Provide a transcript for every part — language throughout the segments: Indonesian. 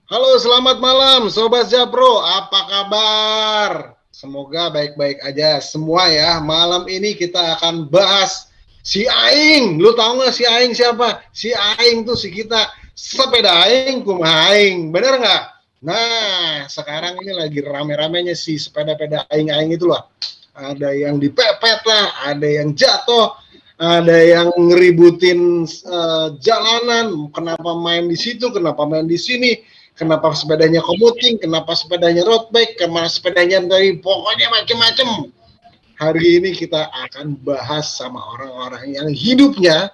Halo, selamat malam Sobat Japro, apa kabar? Semoga baik-baik aja semua ya. Malam ini kita akan bahas si Aing. Lu tahu nggak si Aing siapa? Si Aing tuh si kita sepeda Aing kumaha Aing. Bener nggak? Nah, sekarang ini lagi rame-ramenya si sepeda-peda Aing-Aing itu loh. Ada yang dipepet lah, ada yang jatuh, ada yang ngeributin jalanan, kenapa main di situ, kenapa main di sini, kenapa sepedanya komuting, kenapa sepedanya road bike, kenapa sepedanya dari pokoknya macam-macam. Hari ini kita akan bahas sama orang-orang yang hidupnya,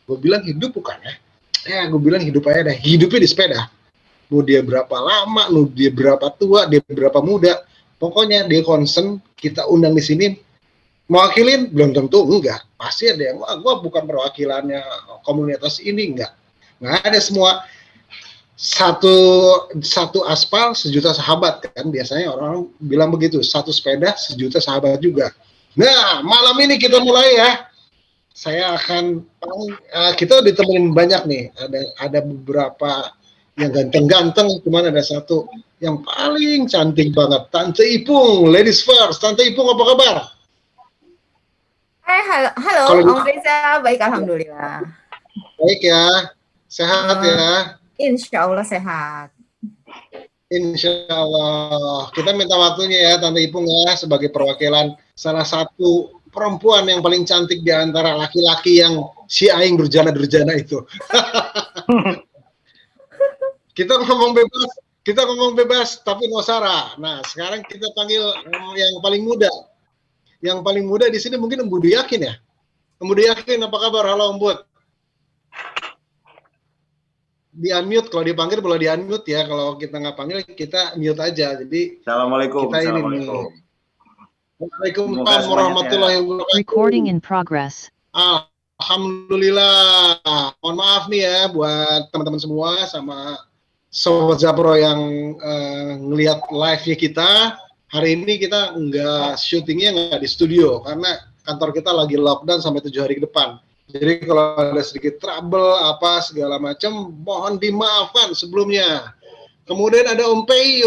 gue bilang hidup bukan ya gue bilang hidup aja deh, hidupnya di sepeda. Mau dia berapa lama, mau dia berapa tua, dia berapa muda, pokoknya dia concern, kita undang di sini. Mewakilin belum tentu, enggak, pasti ada yang gue bukan perwakilannya komunitas ini, enggak ada. Semua satu satu aspal sejuta sahabat kan, biasanya orang bilang begitu, satu sepeda sejuta sahabat juga. Nah, malam ini kita mulai ya. Saya akan kita ditemenin banyak nih, ada beberapa yang ganteng-ganteng, cuman ada satu yang paling cantik banget, Tante Ipung. Ladies first, Tante Ipung apa kabar? Halo, Om Reza, baik alhamdulillah. Baik ya, sehat ya. Insya Allah sehat. Insya Allah. Kita minta waktunya ya, Tante Ipung ya, sebagai perwakilan salah satu perempuan yang paling cantik di antara laki-laki yang si Aing durjana-durjana itu. Kita ngomong bebas, tapi no sara. Nah, sekarang kita panggil yang paling muda. Yang paling muda di sini mungkin Om Budi Yakin ya. Om Budi Yakin, apa kabar? Halo Om Bud. Di unmute, kalau dipanggil boleh di unmute ya, kalau kita nggak panggil kita mute aja. Jadi Assalamualaikum. Kita Assalamualaikum. Waalaikumsalam warahmatullahi wabarakatuh. Recording in progress. Alhamdulillah. Mohon maaf nih ya buat teman-teman semua sama Sobat Zapro yang ngelihat live-nya kita. Hari ini kita syutingnya nggak di studio karena kantor kita lagi lockdown sampai 7 hari ke depan. Jadi kalau ada sedikit trouble apa segala macam, mohon dimaafkan sebelumnya. Kemudian ada Om Pei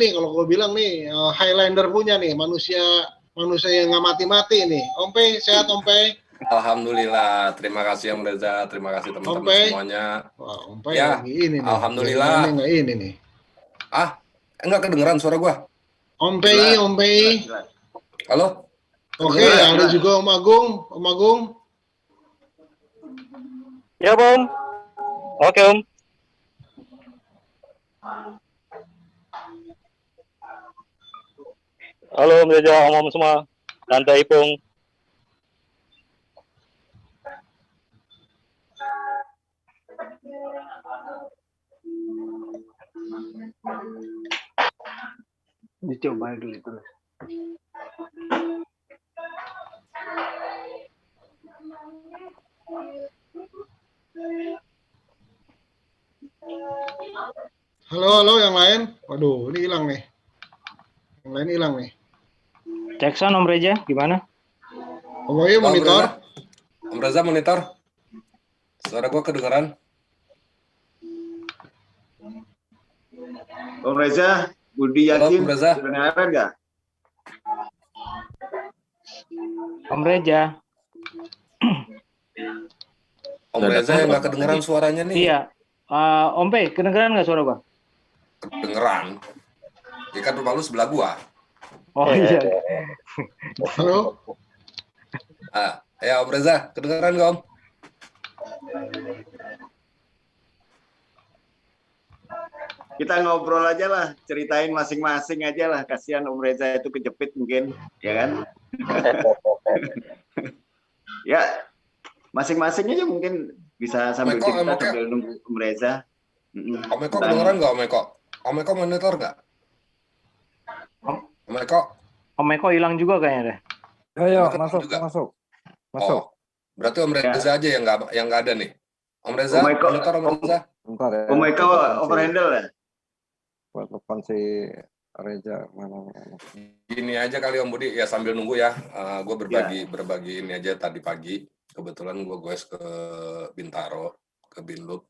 nih, kalau gue bilang nih Highlander punya nih, manusia yang nggak mati-mati nih. Om Pei, sehat Om Pei? Alhamdulillah, terima kasih Om Reza, terima kasih teman-teman semuanya. Wah, Om Pei ya, lagi ini nih. Alhamdulillah. Nggak ini nih. Enggak kedengeran suara gua. Om Pei. Halo? Oke, ada juga Om Agung. Ya, Om. Oke, Om. Halo Om Reza, Om semua, Tante Ipung. Dicoba dulu terus. Halo yang lain. Waduh, ini hilang nih. Yang lain hilang nih. Cek sound Om Reza, gimana? Om Ayu monitor. Om Reza monitor. Suara gua kedengeran. Om Reza, Budi Yakin, kedengaran nggak? Om Reza. Om Reza yang nggak kedengeran suaranya nih. Iya. Om Pei, kedengeran nggak suara gua? Kedengeran. Ya kan rumah lu sebelah gua. Oh iya. Halo. Ya Om Reza, kedengeran nggak Om? Kita ngobrol aja lah, ceritain masing-masing aja lah. Kasihan Om Reza itu kejepit mungkin, ya kan? Ya, masing-masing aja mungkin bisa sambil cerita sambil nunggu Om Reza. Om Eko kedengeran nggak Om Eko? Om Eko monitor nggak? Om Eko hilang juga kayaknya deh. Ayo masuk. Oh, berarti Om Reza aja yang nggak ada nih. Om Reza, monitor Om Reza. Bentar ya. Om Eko overhandle ya? Telepon si Reza mana? Gini aja kali Om Budi, ya sambil nunggu ya. Gue berbagi ini aja tadi pagi. Kebetulan gue goes ke Bintaro, ke Binlup.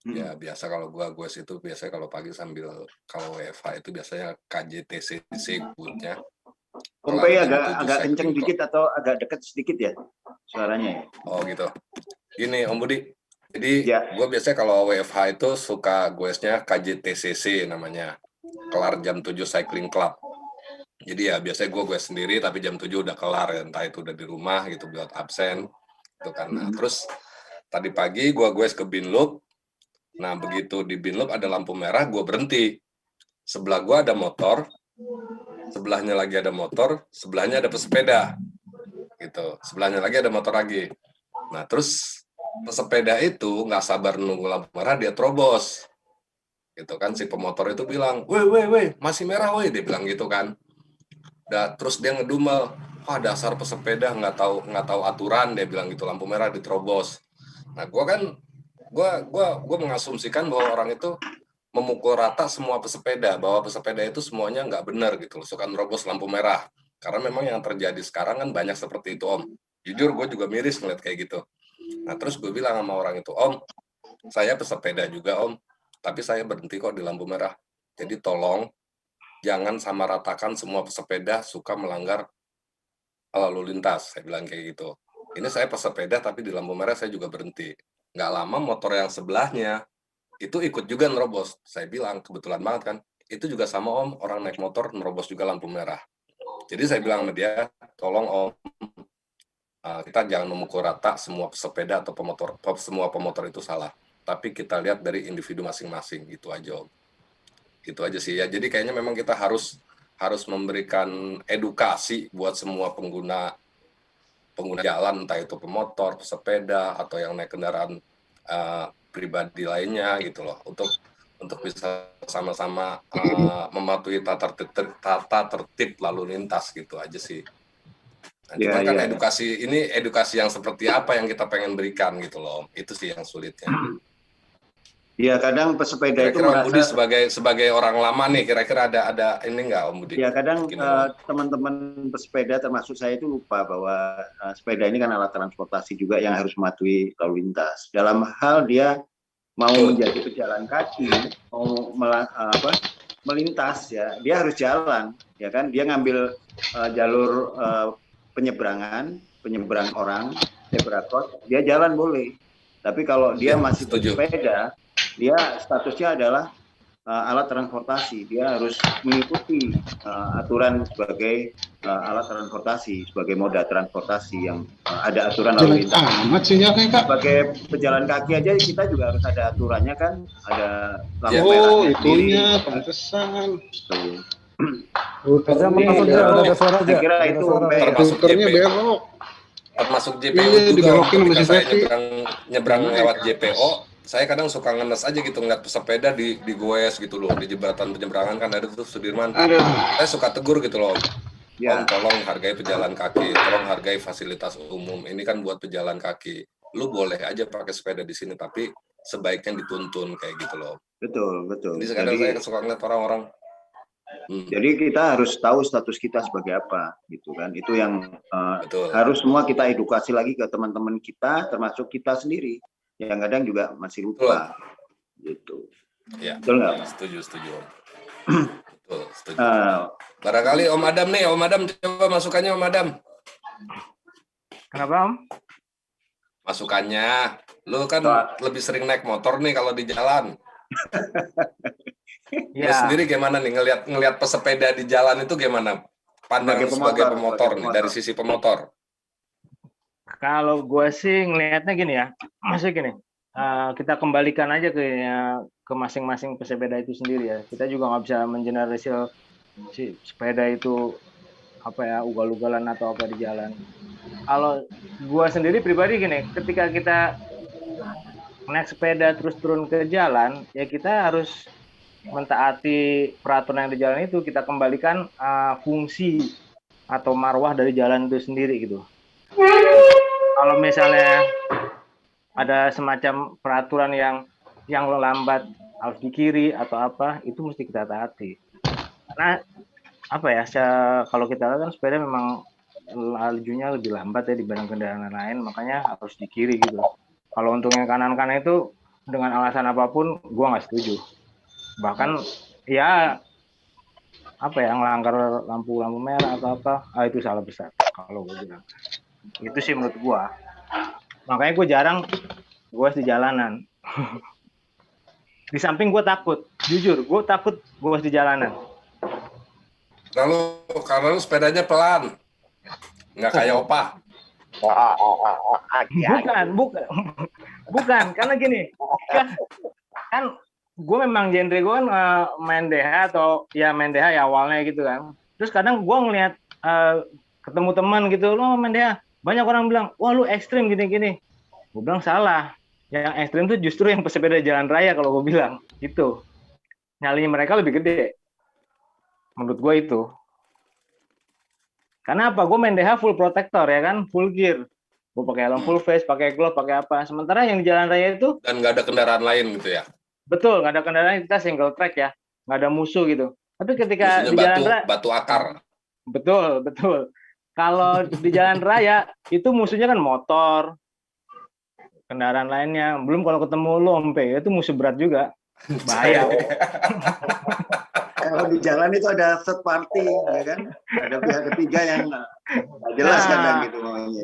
Ya biasa kalau gue itu biasanya kalau pagi sambil kalau WFH itu biasanya KJTCC sebutnya. Ompe agak kenceng dikit atau agak deket sedikit ya suaranya. Oh gitu. Gini Om Budi. Jadi gue biasanya kalau WFH itu suka goesnya KJTCC namanya. Kelar jam 7 cycling club. Jadi ya biasanya gue sendiri tapi jam 7 udah kelar ya, entah itu udah di rumah gitu buat absen. Itu karena terus tadi pagi gue ke Binloop. Nah, begitu di Binloop ada lampu merah, gue berhenti. Sebelah gue ada motor, sebelahnya lagi ada motor, sebelahnya ada pesepeda. Gitu. Sebelahnya lagi ada motor lagi. Nah, terus pesepeda itu nggak sabar nunggu lampu merah, dia terobos. Gitu kan, si pemotor itu bilang, weh, masih merah, weh. Dia bilang gitu kan. Terus dia ngedumel, wah dasar pesepeda nggak tahu aturan, dia bilang gitu, lampu merah diterobos. Nah, gue mengasumsikan bahwa orang itu memukul rata semua pesepeda, bahwa pesepeda itu semuanya nggak benar gitu, suka nerobos lampu merah. Karena memang yang terjadi sekarang kan banyak seperti itu, Om. Jujur gue juga miris ngeliat kayak gitu. Nah terus gue bilang sama orang itu, Om, saya pesepeda juga Om, tapi saya berhenti kok di lampu merah. Jadi tolong jangan sama ratakan semua pesepeda suka melanggar lalu lintas. Saya bilang kayak gitu. Ini saya pesepeda tapi di lampu merah saya juga berhenti. Nggak lama motor yang sebelahnya itu ikut juga nerobos. Saya bilang, kebetulan banget kan, itu juga sama Om, orang naik motor nerobos juga lampu merah. Jadi saya bilang sama dia, tolong Om, kita jangan memukul rata semua pesepeda atau semua pemotor itu salah. Tapi kita lihat dari individu masing-masing, gitu aja Om. Gitu aja sih ya. Jadi kayaknya memang kita harus memberikan edukasi buat semua pengguna jalan, entah itu pemotor, pesepeda, atau yang naik kendaraan pribadi lainnya gitu loh, untuk bisa sama-sama mematuhi tata tertib lalu lintas gitu aja sih. Nah, cuman kan edukasi yang seperti apa yang kita pengen berikan gitu loh, itu sih yang sulitnya. Ya kadang pesepeda itu merasa... Om Budi sebagai orang lama nih, kira-kira ada ini nggak Om Budi? Ya kadang teman-teman pesepeda termasuk saya itu lupa bahwa sepeda ini kan alat transportasi juga yang harus mematuhi lalu lintas. Dalam hal dia mau menjadi pejalan kaki, mau melintas ya, dia harus jalan, ya kan? Dia ngambil jalur penyeberang orang, zebra cross, dia jalan boleh. Tapi kalau dia masih bersepeda, dia statusnya adalah alat transportasi. Dia harus mengikuti aturan sebagai alat transportasi, sebagai moda transportasi yang ada aturan lalu lintas. Sebagai pejalan kaki aja kita juga harus ada aturannya kan, ada lampu merahnya. Itunya pantesan. Saya kira itu termasuk belok. Termasuk JPO juga. Ketika saya nyebrang lewat JPO, saya kadang suka ngenes aja gitu ngeliat pesepeda di goes gitu loh, di jembatan penyeberangan kan ada tuh Sudirman. Saya suka tegur gitu loh. Om, tolong hargai pejalan kaki, tolong hargai fasilitas umum. Ini kan buat pejalan kaki. Lu boleh aja pakai sepeda di sini, tapi sebaiknya dituntun kayak gitu loh. Betul. Jadi kadang saya suka ngeliat orang-orang. Jadi kita harus tahu status kita sebagai apa, gitu kan? Itu yang harus semua kita edukasi lagi ke teman-teman kita, termasuk kita sendiri. Yang kadang juga masih lupa, gitu. Ya, betul nggak? Setuju. Betul, setuju. Barangkali Om Adam nih, Om Adam coba masukannya Om Adam. Kenapa Om? Masukannya, lu kan lebih sering naik motor nih kalau di jalan. Lu sendiri gimana nih ngelihat pesepeda di jalan itu gimana? Pandangan sebagai pemotor nih, dari sisi pemotor. Kalau gue sih ngelihatnya gini ya, maksudnya gini, kita kembalikan aja ke masing-masing pesepeda itu sendiri ya. Kita juga nggak bisa mengeneralisir si sepeda itu apa ya, ugal-ugalan atau apa di jalan. Kalau gue sendiri pribadi gini, ketika kita naik sepeda terus turun ke jalan, ya kita harus mentaati peraturan yang di jalan itu. Kita kembalikan fungsi atau marwah dari jalan itu sendiri gitu. Kalau misalnya ada semacam peraturan yang lambat harus di kiri atau apa, itu mesti kita taati. Karena apa ya, kalau kita lihat kan sepeda memang lajunya lebih lambat ya dibanding kendaraan lain, makanya harus di kiri gitu. Kalau untuk yang kanan-kanan itu dengan alasan apapun gue nggak setuju. Bahkan ya apa ya, ngelanggar lampu merah atau apa, itu salah besar kalau gue bilang. Itu sih menurut gue. Makanya gue jarang gue di jalanan. Di samping gue takut, jujur gue takut gue di jalanan. Karena lu sepedanya pelan, nggak kayak Opa. Bukan, karena gini, kan gue memang genre gue kan main DH atau ya main DH ya awalnya gitu kan. Terus kadang gue ngeliat ketemu teman gitu, lo main DH, banyak orang bilang, wah lu ekstrim gini-gini. Gue bilang salah, yang ekstrim tuh justru yang pesepeda jalan raya kalau gue bilang, itu nyalinya mereka lebih gede. Menurut gue itu. Karena apa? Gue main DH full protector ya kan, full gear. Gue pakai helm full face, pakai glove, pakai apa. Sementara yang di jalan raya itu dan nggak ada kendaraan lain gitu ya. Betul, nggak ada kendaraan, kita single track ya, nggak ada musuh gitu. Tapi ketika musuhnya di jalan raya, batu akar. Betul. Kalau di jalan raya itu musuhnya kan motor, kendaraan lainnya. Belum kalau ketemu lompe, itu musuh berat juga. Bahaya. Kalau di jalan itu ada third party, ya kan? Ada pihak ketiga yang nggak jelas kadang gitu maunya.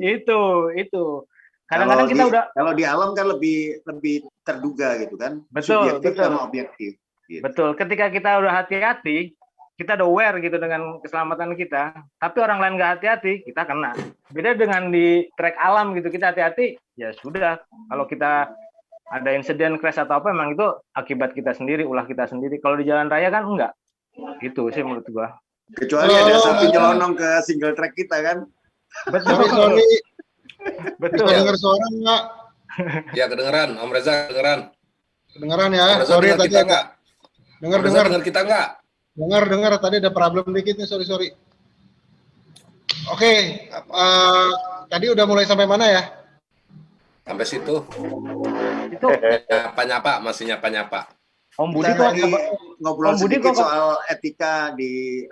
Itu. Kadang-kadang kita kalau di alam kan lebih terduga gitu kan. Betul. Sama objektif. Gitu. Betul. Ketika kita udah hati-hati, kita udah aware gitu dengan keselamatan kita. Tapi orang lain nggak hati-hati, kita kena. Beda dengan di trek alam gitu, kita hati-hati, ya sudah. Kalau kita ada insiden crash atau apa, memang itu akibat kita sendiri, ulah kita sendiri. Kalau di jalan raya kan enggak. Itu sih menurut gua. Kecuali ada sapi nyelonong ke single track kita kan. Betul. Sorry. Betul. Bisa dengar suara enggak? Ya kedengeran, Om Reza kedengeran. Kedengeran ya. Om Reza Sorry dengar tadi kita enggak? dengar kita enggak? Dengar tadi ada problem dikit nih, sorry. Oke, tadi udah mulai sampai mana ya? Sampai situ. Itu masih nyapa. Om Budi kok ngobrol sedikit soal etika di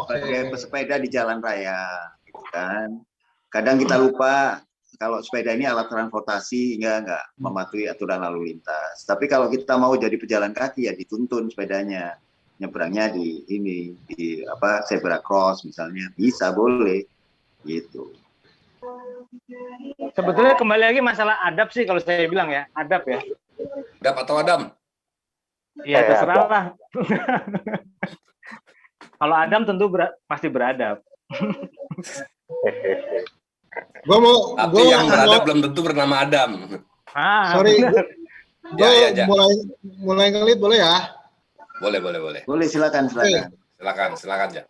sebagai pesepeda di jalan raya, gitu kan. Kadang kita lupa kalau sepeda ini alat transportasi hingga nggak mematuhi aturan lalu lintas. Tapi kalau kita mau jadi pejalan kaki ya dituntun sepedanya, nyebrangnya di zebra cross misalnya, bisa boleh, gitu. Sebetulnya kembali lagi masalah adab sih kalau saya bilang ya, adab ya. Adab atau Adam? Iya terserah lah. Kalau Adam tentu pasti beradab. Tapi yang beradab belum tentu bernama Adam. Sorry. Ya. Mulai ngelit boleh ya? Boleh. Boleh, silakan. Silakan ya.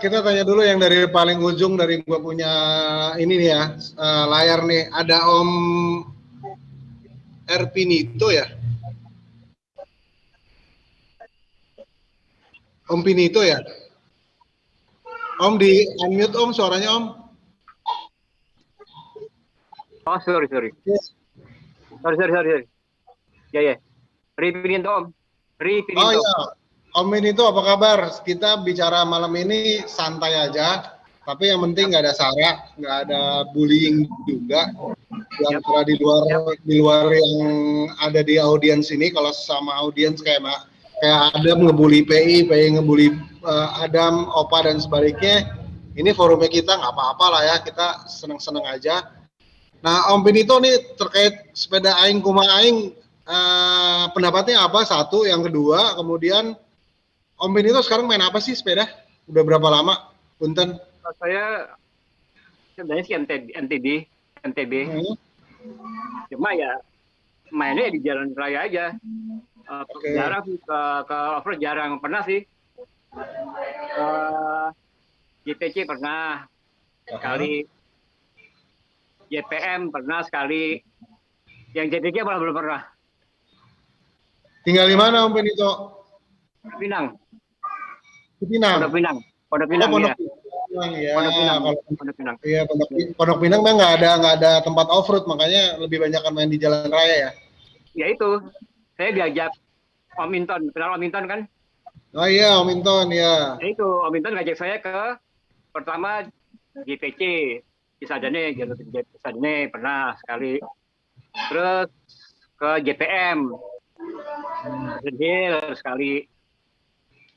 Kita tanya dulu yang dari paling ujung, dari gua punya ini nih ya, layar nih, ada Om Erpinito ya? Om Pinito ya? Om di unmute Om, suaranya Om. Oh, sorry. Yes. Sorry. Ya. Pinito Om. Oh iya, Om Pinito apa kabar? Kita bicara malam ini santai aja, tapi yang penting nggak ada sara, nggak ada bullying juga. Yang di luar yang ada di audiens ini, kalau sama audiens kayak Adam ngebully PI ngebully Adam, Opa dan sebaliknya, ini forumnya kita nggak apa-apa lah ya, kita seneng-seneng aja. Nah, Om Pinito nih terkait sepeda aing kumaha aing, pendapatnya apa? Satu, yang kedua, kemudian Om Pinito sekarang main apa sih sepeda? Udah berapa lama? Punten. Saya sebenarnya sih NTB. Cuma ya mainnya di jalan raya aja. Jarang ke off-road, jarang pernah sih. JPC pernah sekali, JPM pernah sekali, yang JPG malah belum pernah. Tinggal di mana Om Pinito? Pinang. Pondok Pinang ya. Pondok Pinang. Iya, Pondok Pinang memang nggak ada tempat off-road, makanya lebih banyak main di jalan raya ya. Ya itu, saya diajak Om Inton, kenal Om Inton kan? Oh iya, Om Inton ya. Nah, itu Om Inton ngajak saya ke pertama GPC, Cisadane pernah sekali. Terus ke JPM. Sedih sekali.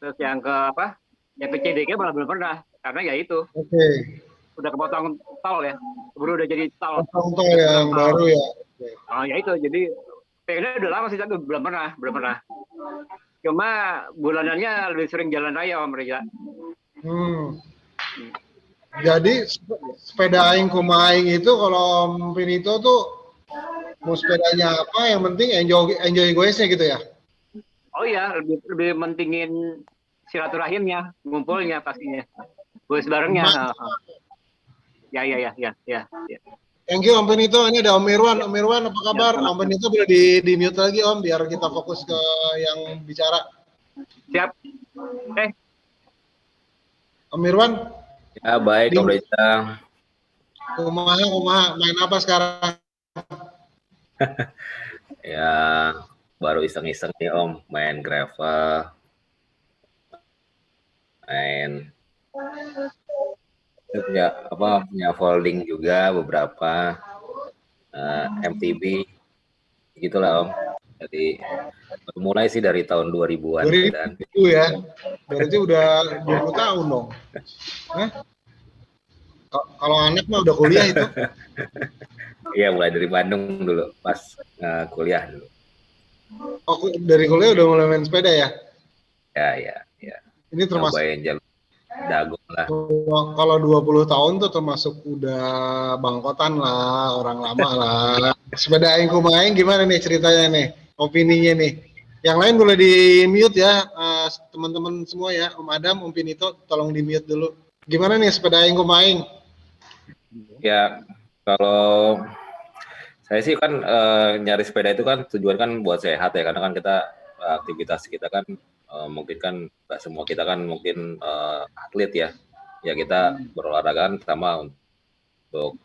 Terus yang ke apa? PCDG malah belum pernah. Karena ya itu. Oke. Udah kepotong tol ya. Baru udah jadi tol. Potong tol yang baru ya. Oh ya itu. Jadi pengennya udah lama sih tapi belum pernah. Cuma bulanannya lebih sering jalan raya Om Reza. Jadi sepeda aing kumaing itu kalau Om Pinito tuh mau sepedanya apa yang penting enjoy goesnya gitu ya. Oh iya, lebih mentingin silaturahimnya, ngumpulnya pastinya. Goes barengnya. Ya. Thank you Om Pinito. Ini ada Om Irwan. Om Irwan apa kabar? Ya, Om Pinito boleh di mute lagi Om biar kita fokus ke yang bicara. Siap. Om Irwan. Ya baik Om Reza. Kumaha main apa sekarang? Ya baru iseng-iseng nih Om main gravel, main punya folding juga beberapa MTB gitulah Om. Jadi mulai sih dari tahun 2000-an. 2000 ya. Berarti udah 20 tahun dong. Hah? Kalau anak mah udah kuliah itu. Iya, mulai dari Bandung dulu pas kuliah dulu. Oh, dari kuliah udah mulai main sepeda ya? Ya. Ini termasuk cobain jalur Dagong lah. Kalau 20 tahun tuh termasuk udah bangkotan lah, orang lama lah. Sepeda aing kumaing gimana nih ceritanya nih? Opininya nih. Yang lain boleh di-mute ya, teman-teman semua ya. Om Adam, Om Pinito, tolong di-mute dulu. Gimana nih sepeda aing kumaing? Ya, kalau saya sih kan nyari sepeda itu kan tujuan kan buat sehat ya, karena kan kita aktivitas kita kan mungkin kan nggak semua kita kan mungkin atlet ya kita berolahraga kan sama untuk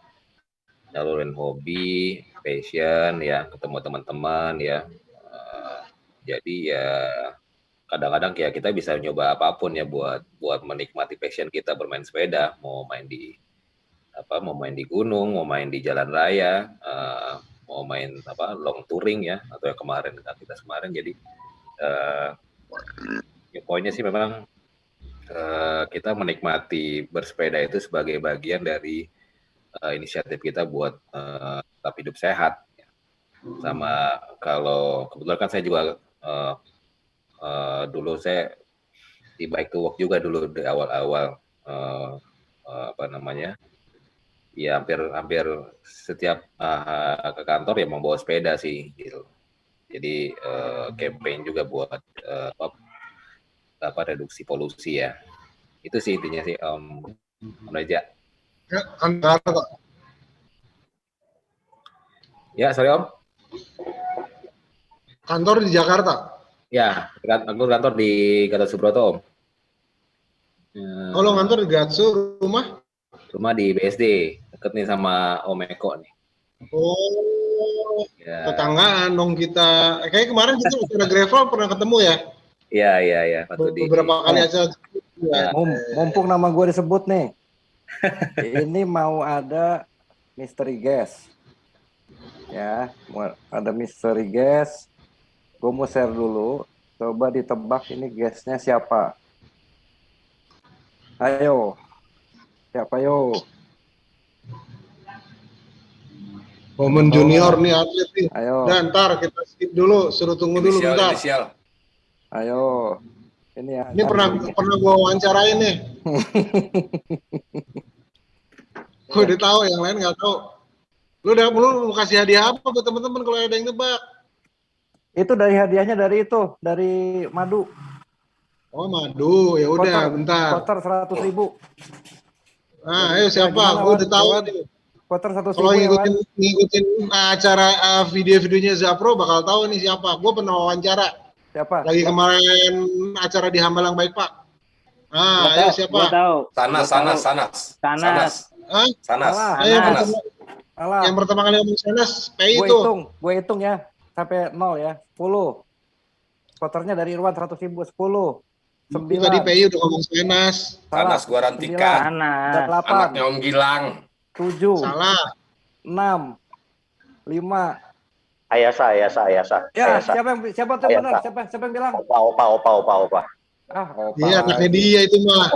nyalurin hobi, passion ya, ketemu teman-teman ya, jadi ya kadang-kadang ya kita bisa nyoba apapun ya buat menikmati passion kita bermain sepeda, mau main di gunung, mau main di jalan raya, mau main long touring ya, atau yang kemarin aktivitas kemarin. Jadi ya poinnya sih memang kita menikmati bersepeda itu sebagai bagian dari inisiatif kita buat tetap hidup sehat. Sama kalau kebetulan kan saya juga dulu saya di bike to work juga dulu di awal-awal ya hampir setiap ke kantor ya membawa sepeda sih gitu. Jadi campaign juga buat reduksi polusi ya. Itu sih intinya sih Om Reza. Ya, kantor. Ya, sorry Om. Kantor di Jakarta. Ya, kantor di Gatot Subroto Om. Kalau ngantor di Gatsu, rumah di BSD, deket nih sama Om Eko nih. Oh, ya. Tetanggaan dong kita. Kayak kemarin kita udah gravel pernah ketemu ya? Iya. Beberapa kali aja. Mumpung nama gue disebut nih. Ini mau ada mystery guest. Ya, ada mystery guest. Gue mau share dulu. Coba ditebak ini guestnya siapa? Ayo. Siapa yo? Momen junior nih atlet nih. Ayo. Dan ntar kita skip dulu, suruh tunggu dulu bentar. Ayo. Ini pernah gua wawancarain nih. Gue udah tahu, yang lain nggak tahu. Lu mau kasih hadiah apa buat teman-teman kalau ada yang nebak? Itu dari hadiahnya dari madu. Oh madu, ya udah bentar. Kotor 100.000. Nah, ayo siapa? Gue udah tahu nih. Kotor 100.000. Kalau ngikutin acara video-videonya Zapro bakal tahu nih siapa. Gue pernah wawancara. Siapa? Lagi kemarin acara di Hambalang Baik Pak. Ayo siapa? Gua tahu. Sanas. Hah? Sanas. Yang pertama kali ngomong Sanas, PI itu. Gue hitung ya. Sampai 0 ya. 10. Kotornya dari Irwan 100.000, 10. 9. Tadi PI udah ngomong Sanas. Sanas gua Rantika. 8. Anaknya Om Gilang. 7. Salah. 6. 5. Ayasa. Ya, Ayasa. siapa tuh yang benar? Siapa yang bilang? Opa. Ah, Opa. Iya, anaknya dia itu mah.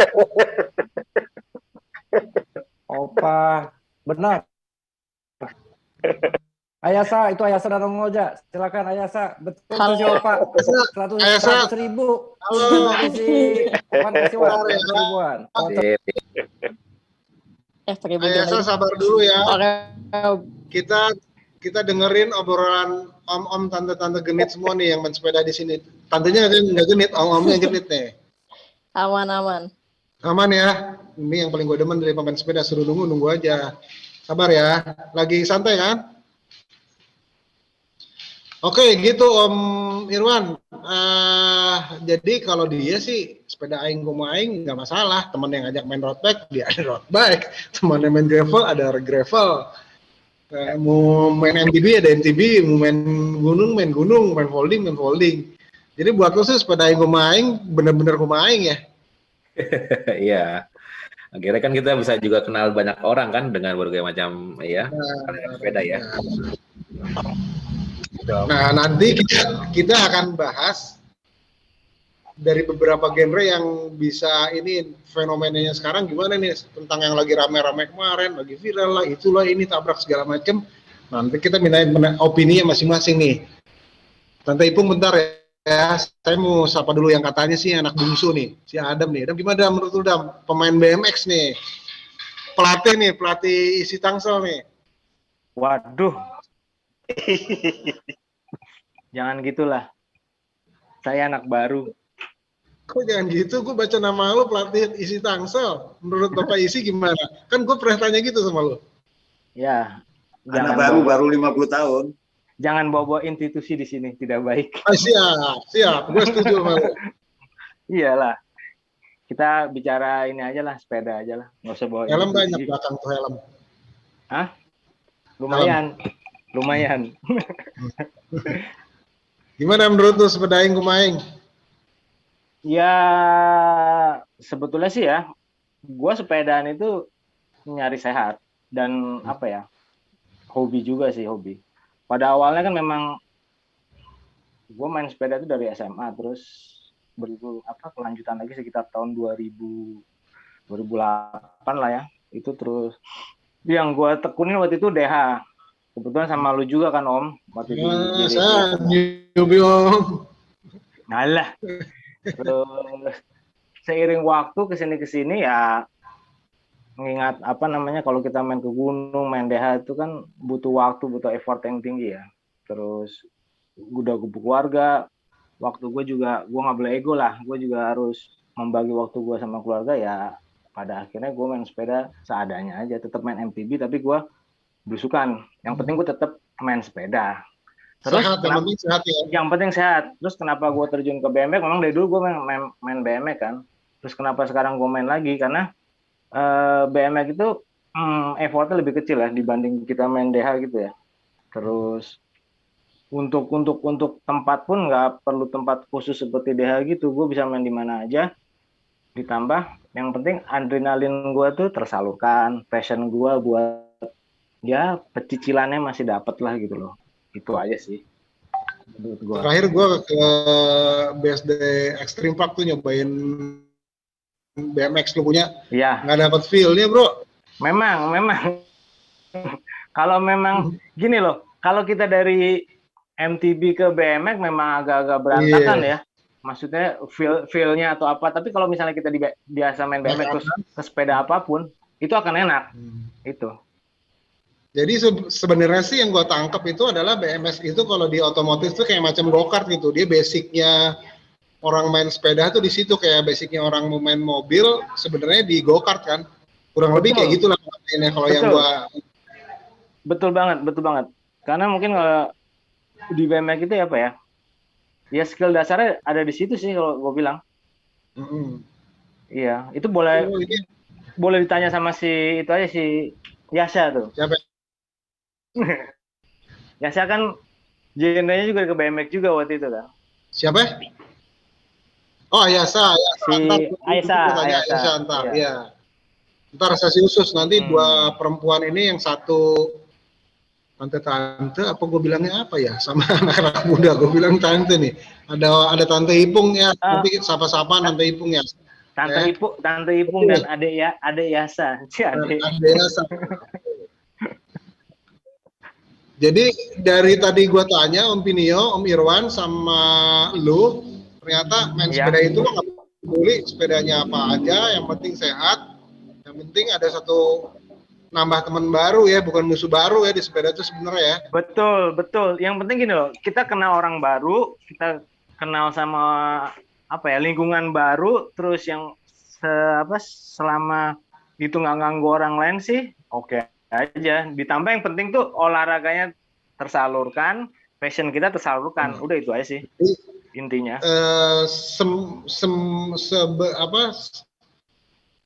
Opa, benar. Ayasa, itu Ayasa dan Om Ngoja. Silakan Ayasa. Betul tuh si Opa. 100 ribu. Halo. Tadi si Opan kasih Wan, 100 ribuan. Ayasa sabar dulu ya. Kita dengerin obrolan om-om, tante-tante genit semua nih yang main sepeda di sini. Tantenya nggak genit, om-omnya genit nih. Aman. Aman ya. Ini yang paling gue demen dari pemain sepeda, suruh nunggu aja. Sabar ya. Lagi santai kan? Oke, gitu Om Irwan. Jadi kalau dia sih sepeda aing kuma aing nggak masalah. Temen yang ngajak main road bike, dia ada road bike. Temen yang main gravel, ada gravel. Mau main MTB ada MTB, mau main gunung, main folding. Jadi buat lo sih sepeda aing kuma aing bener-bener kuma aing ya. Iya. Akhirnya kan kita bisa juga kenal banyak orang kan dengan berbagai macam sepeda ya. Nah, nanti kita akan bahas dari beberapa genre yang bisa ini fenomenanya sekarang gimana nih, tentang yang lagi rame-rame kemarin, lagi viral lah, itulah ini tabrak segala macem. Nanti kita mintain opini masing-masing nih. Tante Ipung bentar ya, saya mau sapa dulu yang katanya sih anak bungsu nih, si Adam nih. Adam gimana menurut lu, Adam? Pemain BMX nih, pelatih isi Tangsel nih. Waduh. Jangan gitulah. Saya anak baru. Kok jangan gitu? Gue baca nama lu pelatih isi Tangsel. Menurut Bapak Isi gimana? Kan gue pernah tanya gitu sama lu. Ya. Anak baru 50 tahun. Jangan bawa institusi di sini, tidak baik. Siap. Gue setuju sama lu. Iyalah. Kita bicara ini aja lah, sepeda aja lah. Nggak usah bawa helm institusi. banyak belakang tuh helm. Hah? Lumayan. Gimana menurut lu sepeda aing kumaing? Ya, sebetulnya sih ya, gue sepedaan itu nyari sehat dan apa ya, hobi juga sih, hobi. Pada awalnya kan memang gue main sepeda itu dari SMA, terus kelanjutan lagi sekitar tahun 2008 lah ya, itu terus yang gue tekunin waktu itu DH. Kebetulan sama lu juga kan Om waktu itu. Saya newbie Om. Alah. Terus seiring waktu kesini ya mengingat kalau kita main ke gunung, main DH itu kan butuh waktu, butuh effort yang tinggi ya. Terus udah gue keluarga, waktu gue nggak boleh ego lah, gue juga harus membagi waktu gue sama keluarga ya. Pada akhirnya gue main sepeda seadanya aja, tetap main MTB tapi gue belusukan. Yang penting gue tetap main sepeda. Terus sehat ya. Yang penting sehat. Terus kenapa gue terjun ke BMX? Memang dari dulu gue main BMX kan. Terus kenapa sekarang gue main lagi? Karena BMX itu effortnya lebih kecil ya dibanding kita main DH gitu ya. Terus untuk tempat pun nggak perlu tempat khusus seperti DH gitu. Gue bisa main di mana aja. Ditambah yang penting adrenalin gue tuh tersalurkan, passion gue buat ya pecicilannya masih dapat lah gitu loh. Itu aja sih. Terakhir gue ke BSD Extreme Park tuh nyobain BMX lu punya. Iya. Nggak dapat feel-nya bro. Memang. Kalau memang gini loh, kalau kita dari MTB ke BMX memang agak-agak berantakan ya. Maksudnya feel-nya atau apa. Tapi kalau misalnya kita biasa main BMX terus ke sepeda apapun, itu akan enak. Itu. Jadi sebenarnya sih yang gue tangkap itu adalah BMX itu kalau di otomotif tuh kayak macam go-kart gitu. Dia basicnya orang main sepeda tuh di situ, kayak basicnya orang main mobil sebenarnya di go-kart kan. Kurang lebih kayak gitulah kalau yang gue. Betul banget. Karena mungkin kalau di BMX itu apa ya? Ya skill dasarnya ada di situ sih kalau gue bilang. Iya, itu boleh ditanya sama si Yasha tuh. Siapa? Yasha kan genrenya juga ke BMX juga waktu itu kan. Siapa? Oh Ayasa. Ayasa ntar. Iya. Ntar sesi khusus nanti dua perempuan ini yang satu tante apa gue bilangnya apa ya sama anak-anak muda, gue bilang tante nih, ada tante Ipung ya, tapi sapa-sapa tante Ipung ya. Tante Ipung dan adek Yasa. Adek Yasa. Jadi dari tadi gue tanya Om Pinio, Om Irwan sama lu, ternyata main sepeda itu lo nggak peduli sepedanya apa aja, yang penting sehat, yang penting ada satu nambah teman baru ya, bukan musuh baru ya di sepeda itu sebenarnya ya. Betul. Yang penting gini loh, kita kenal orang baru, kita kenal sama lingkungan baru, terus yang selama itu nggak ganggu orang lain sih, oke aja. Ditambah yang penting tuh olahraganya tersalurkan, passion kita tersalurkan, udah itu aja sih intinya.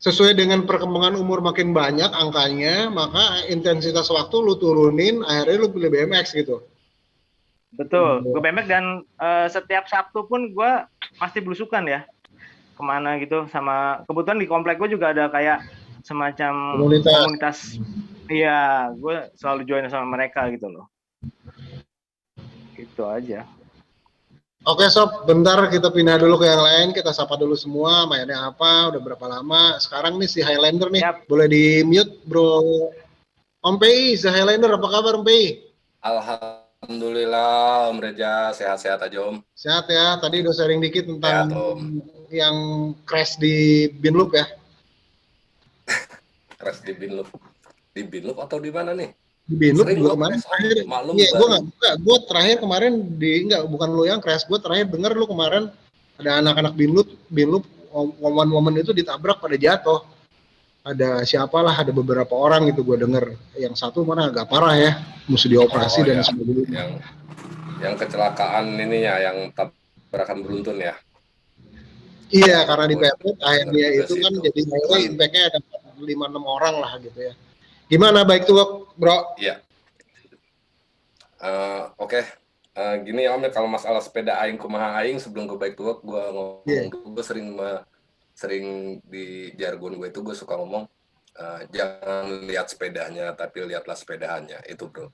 Sesuai dengan perkembangan umur makin banyak angkanya, maka intensitas waktu lu turunin, akhirnya lu pilih BMX gitu. Betul, gue BMX dan setiap Sabtu pun gue pasti belusukan ya, kemana gitu. Sama kebetulan di komplek gue juga ada kayak semacam komunitas. Iya, gue selalu join sama mereka gitu loh. Gitu aja. Oke Sob, bentar kita pindah dulu ke yang lain, kita sapa dulu semua, mainnya apa, udah berapa lama. Sekarang nih si Highlander nih, boleh di mute bro. Om PI, si Highlander, apa kabar Om PI? Alhamdulillah Om Reza, sehat-sehat aja Om. Sehat ya, tadi udah sharing dikit tentang yang crash di Binloop ya. Crash di Binloop atau di mana nih? Di Binloop gue kemarin terakhir, gue terakhir kemarin bukan lu yang crash, gue terakhir denger lu kemarin ada anak-anak Binloop momen itu ditabrak pada jatuh, ada siapalah, ada beberapa orang gitu gue denger, yang satu mana agak parah ya, mesti dioperasi dan sebagainya. Yang kecelakaan ini ya, yang tabrakan beruntun ya. Iya, karena dipepet akhirnya itu kan jadi impact-nya ada 5-6 orang lah gitu ya. Gimana, baik tuh bro? Iya. Oke. Gini Om ya, kalau masalah sepeda aing kumaha aing, sebelum gue baik tuh gue ngomong, gue sering di jargon gue itu gue suka ngomong, jangan lihat sepedanya tapi lihatlah sepedahannya, itu bro.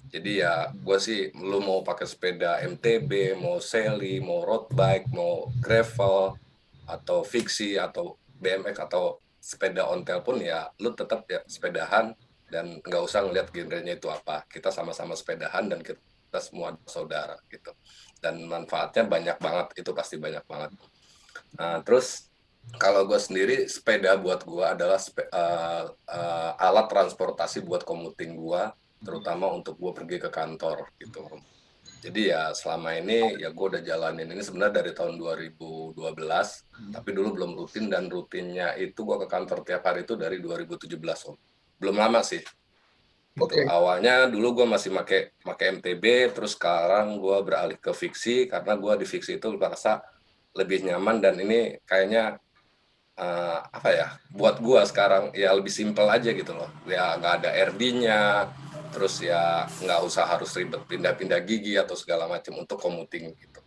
Jadi ya gue sih, lu mau pakai sepeda MTB, mau Sally, mau road bike, mau gravel atau fiksi atau BMX atau sepeda ontel pun ya lu tetap ya sepedahan, dan nggak usah ngeliat genrenya itu apa. Kita sama-sama sepedahan dan kita semua saudara gitu. Dan manfaatnya banyak banget, itu pasti banyak banget. Nah, terus kalau gue sendiri, sepeda buat gue adalah alat transportasi buat commuting gue, terutama untuk gue pergi ke kantor gitu. Jadi ya selama ini ya gue udah jalanin ini sebenarnya dari tahun 2012, tapi dulu belum rutin, dan rutinnya itu gue ke kantor tiap hari itu dari 2017 Om. Belum lama sih. Gitu. Awalnya dulu gue masih pakai MTB, terus sekarang gue beralih ke fiksi karena gue di fiksi itu merasa lebih nyaman, dan ini kayaknya buat gue sekarang ya lebih simpel aja gitu loh. Ya nggak ada RD-nya. Terus ya nggak usah harus ribet pindah-pindah gigi atau segala macam untuk commuting gitu.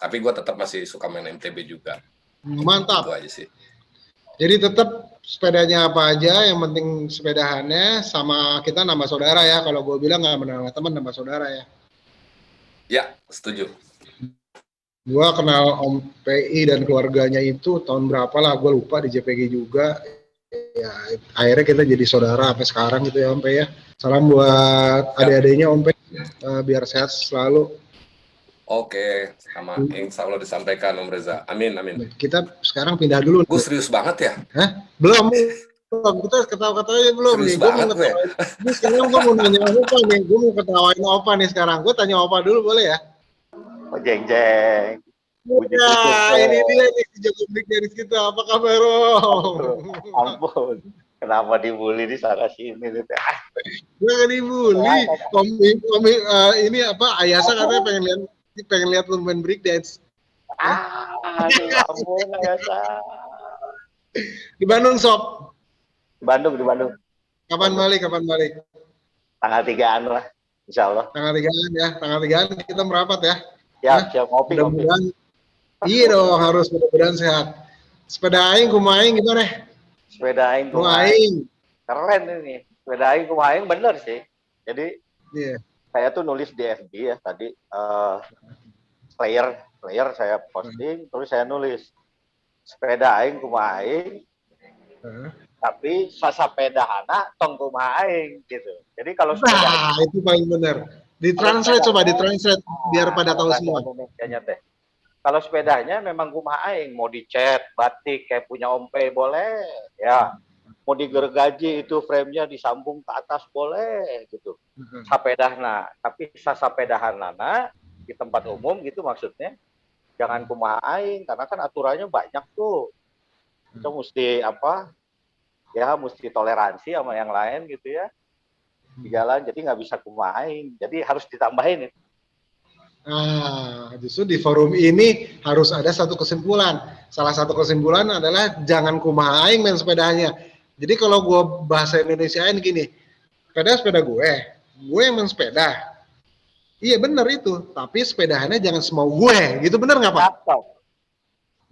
Tapi gue tetap masih suka main MTB juga. Mantap. Itu aja sih. Jadi tetap sepedanya apa aja, yang penting sepedahannya, sama kita nambah saudara ya. Kalau gue bilang nggak menambah teman, nambah saudara ya. Ya, setuju. Gue kenal Om PI dan keluarganya itu tahun berapa lah, gue lupa, di JPG juga. Ya, akhirnya kita jadi saudara sampai sekarang gitu ya Om PI ya. Salam buat adik-adiknya Om PI, biar sehat selalu. Oke, sama insya Allah disampaikan Om Reza. Amin, amin. Kita sekarang pindah dulu. Gue serius banget ya? Hah? Belum. Kita ketawa-ketawanya belum serius nih. Banget gue. Sekarang gue mau nanya Opa nih. Gue mau ketawain Opa nih sekarang. Gue tanya Opa dulu boleh ya? Oh jeng-jeng. Ya, ini dia nih si Jago Blik dari kita. Apa kabar Om? Ampun. Kenapa dibully di sana sini nih? Gue gak dibully. Ini apa? Ayasa katanya pengen lihat lu main breakdance. Aduh, ampun Ayasa. Di Bandung Sob. Di Bandung. Kapan balik? Tanggal 3-an lah, insya Allah. Tanggal 3-an ya. Tanggal 3-an kita merapat ya. Siap ngopi. Mudah-mudahan. Iya dong, harus mudah-mudahan sehat. Sepeda aing kumaing gimana? Sepeda aing kumaing. Keren ini. Sepeda aing kumaing bener sih. Jadi Iya. Saya tuh nulis di FB ya tadi, player saya posting, terus saya nulis sepeda aing kumaha aing, tapi sasapedahana tong kumaha aing gitu. Jadi kalau sepeda itu paling benar. Ditranslate coba, ditranslate biar pada tahu semua. Kalau sepedanya memang kumaha aing, mau dicat batik kayak punya Om P boleh, ya. Mau digergaji itu frame-nya disambung ke atas boleh gitu. Sapedahna, tapi sasapedahanana di tempat umum gitu maksudnya. Jangan kumaha aing karena kan aturannya banyak tuh. Itu mesti apa? Ya mesti toleransi sama yang lain gitu ya. Di jalan jadi nggak bisa kumaha aing. Jadi harus ditambahin itu. Nah, justru di forum ini harus ada satu kesimpulan. Salah satu kesimpulan adalah jangan kumaha aing main sepedanya. Jadi kalau gue bahasa Indonesiain gini, sepeda gue yang main sepeda. Iya bener itu, tapi sepedahannya jangan semau gue, gitu bener nggak Pak?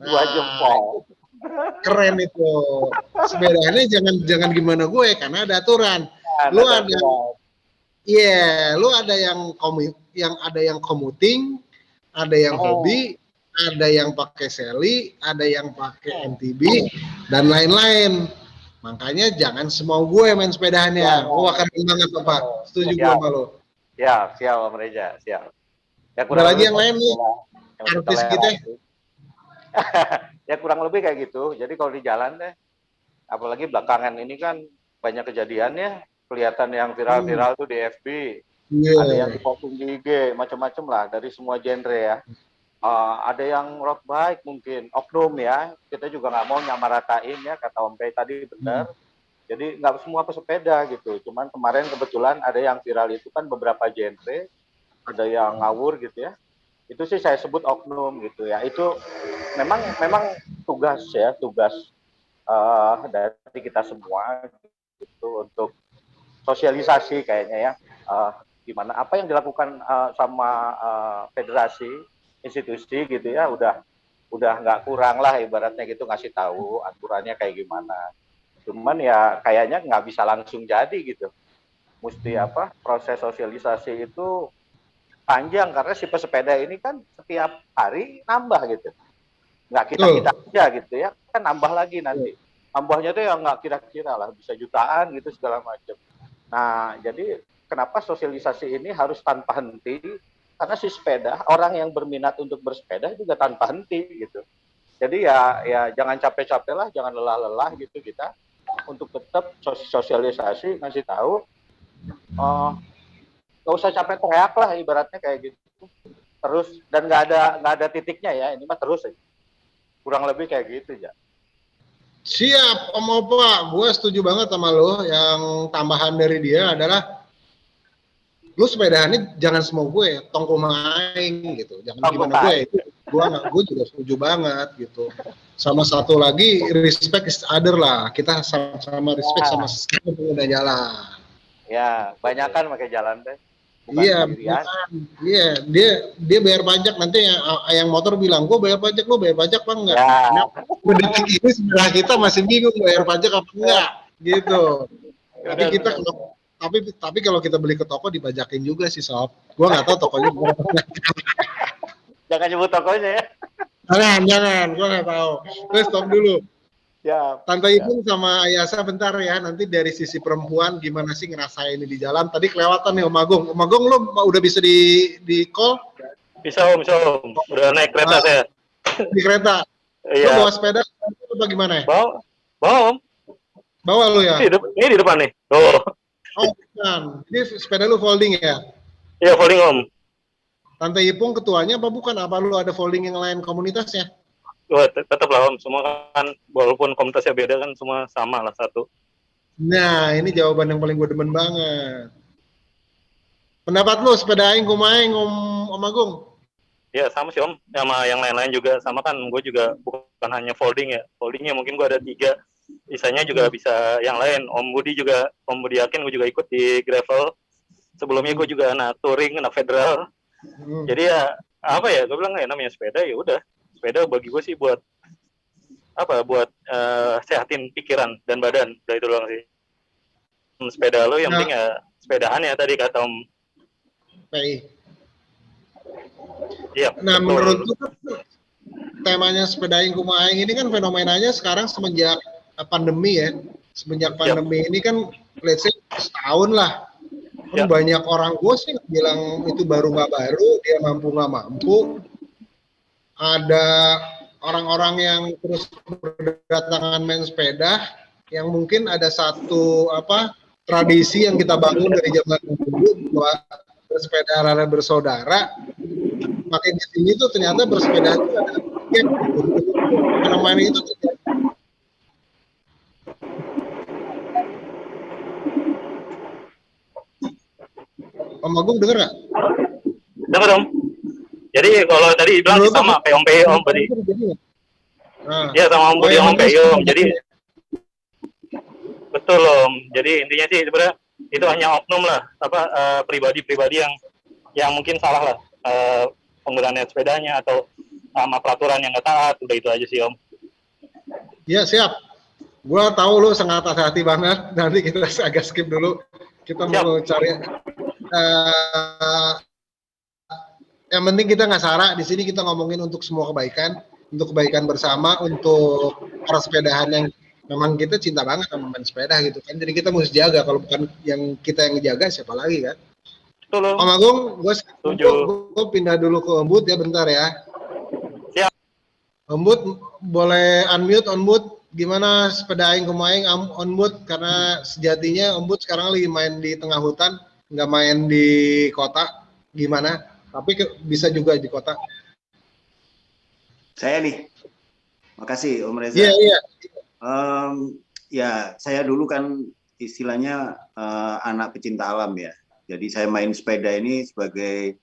Dua jempol. Keren itu. Sepedahannya jangan gimana gue, karena ada aturan. Lu ada, lu ada yang commuting, ada yang hobi, ada yang pakai seli, ada yang pakai MTB dan lain-lain. Makanya jangan semau gue main sepedahannya. Wah keren banget Pak. Setuju gue sama lo. Siap Om Reza, siap. Ya, ada lagi yang lain nih, artis kita. Ya kurang lebih kayak gitu. Jadi kalau di jalan deh, apalagi belakangan ini kan banyak kejadiannya, kelihatan yang viral-viral tuh di FB. Ada yang diposting di IG, macam-macam lah dari semua genre ya. Ada yang road bike mungkin, oknum ya. Kita juga nggak mau nyamaratain ya, kata Om Pei tadi benar. Jadi nggak semua pesepeda gitu. Cuman kemarin kebetulan ada yang viral itu kan beberapa genre, ada yang ngawur gitu ya. Itu sih saya sebut oknum gitu ya. Itu memang tugas dari kita semua gitu untuk sosialisasi kayaknya ya. Gimana apa yang dilakukan sama federasi institusi gitu ya udah nggak kurang lah ibaratnya gitu ngasih tahu aturannya kayak gimana. Cuman ya kayaknya nggak bisa langsung jadi gitu. Mesti proses sosialisasi itu panjang karena si pesepeda ini kan setiap hari nambah gitu. Nggak kita aja gitu ya, kan nambah lagi nanti. Nambahnya tuh yang nggak kira-kira lah, bisa jutaan gitu segala macam. Nah, jadi kenapa sosialisasi ini harus tanpa henti? Karena si sepeda, orang yang berminat untuk bersepeda juga tanpa henti gitu. Jadi ya jangan capek-capek lah, jangan lelah-lelah gitu kita. Untuk tetap sosialisasi ngasih tahu nggak usah capek teriak lah ibaratnya kayak gitu terus dan nggak ada titiknya ya ini mah terus aja. Kurang lebih kayak gitu ya. Siap Om Opa, gue setuju banget sama lo. Yang tambahan dari dia adalah lu sepedahannya jangan semua gue tongko main gitu, jangan gimana gue itu gue juga setuju banget gitu. Sama satu lagi respect is other lah, kita sama-sama respect sama sesama pengguna jalan. Ya banyakan pakai jalan deh. Iya, dia bayar pajak nanti yang motor bilang gue bayar pajak, lo bayar pajak apa enggak? Nah, detik ini sebelah kita masih bingung bayar pajak apa enggak gitu. Tapi kita tapi kalau kita beli ke toko dipajakin juga sih Sob. Gua nggak tahu tokonya berapa. Jangan nyebut tokonya ya. Jangan, gua nggak tahu. Terus stop dulu. Ya. Tante Ibu sama Ayasa bentar ya. Nanti dari sisi perempuan gimana sih ngerasain ini di jalan? Tadi kelewatan nih Om Agung. Om Agung lo udah bisa di call? Bisa Om. Udah naik kereta saya. Di kereta. Iya. Lo bawa sepeda apa gimana ya? Bawa Om. Bawa lo ya? Ini di depan nih. Oh, bukan. Ini sepeda lu folding ya? Iya, folding Om. Tante Ipung ketuanya apa bukan? Apa lu ada folding yang lain komunitasnya? Wah, tetap lah Om. Semua kan, walaupun komunitasnya beda kan semua sama lah satu. Nah, ini jawaban yang paling gue demen banget. Pendapat lu sepeda aing kumaing Om Agung? Ya, sama sih Om. Sama yang lain-lain juga. Sama kan, gue juga bukan hanya folding ya. Foldingnya mungkin gue ada 3. Sisanya juga bisa yang lain. Om Budi Yakin gue juga ikut di gravel. Sebelumnya gue juga anak touring, anak federal. Jadi ya apa ya? Gue bilang ya namanya sepeda ya udah. Sepeda bagi gue sih buat sehatin pikiran dan badan. Udah itu doang sih. Sepeda lo yang penting ya sepedahan ya tadi kata Om PI. Iya. Nah, betul. menurut lu kan temanya Sepedaing Kumaing ini kan fenomenanya sekarang semenjak pandemi ya. Semenjak pandemi ini kan let's say setahun lah. Kan banyak orang gue sih bilang itu baru nggak baru, dia mampu nggak mampu. Ada orang-orang yang terus berdatangan main sepeda, yang mungkin ada satu tradisi yang kita bangun dari zaman dulu bahwa bersepeda adalah bersaudara. Makin di sini tuh ternyata bersepeda itu ada fenomena itu terjadi. Om Agung denger nggak? Dengar Om. Jadi kalau tadi bilang sih sama kayak Om Pei Om tadi. Iya sama Om Budi Om Pei Om. Jadi betul Om. Jadi intinya sih sebenarnya itu hanya oknum lah, pribadi-pribadi yang mungkin salah lah penggunaan sepedanya atau sama peraturan yang nggak taat. Udah itu aja sih Om. Iya siap. Gua tahu lu sangat hati-hati banget. Nanti kita agak skip dulu. Kita mau cari. Yang penting kita nggak salah. Di sini kita ngomongin untuk semua kebaikan, untuk kebaikan bersama, untuk para sepedahan yang memang kita cinta banget sama main sepeda gitu kan. Jadi kita mesti jaga. Kalau bukan yang kita yang jaga, siapa lagi kan? Betul. Om Agung, gue pindah dulu ke Om Bud ya bentar ya. Siap. Om Bud boleh unmute Om Bud. Gimana Sepedaing Kumaing Om Bud? Karena sejatinya Om Bud sekarang lagi main di tengah hutan, nggak main di kota. Gimana? Tapi bisa juga di kota. Saya nih, makasih Om Reza. Iya, iya. Ya, saya dulu kan istilahnya anak pecinta alam ya. Jadi saya main sepeda ini sebagai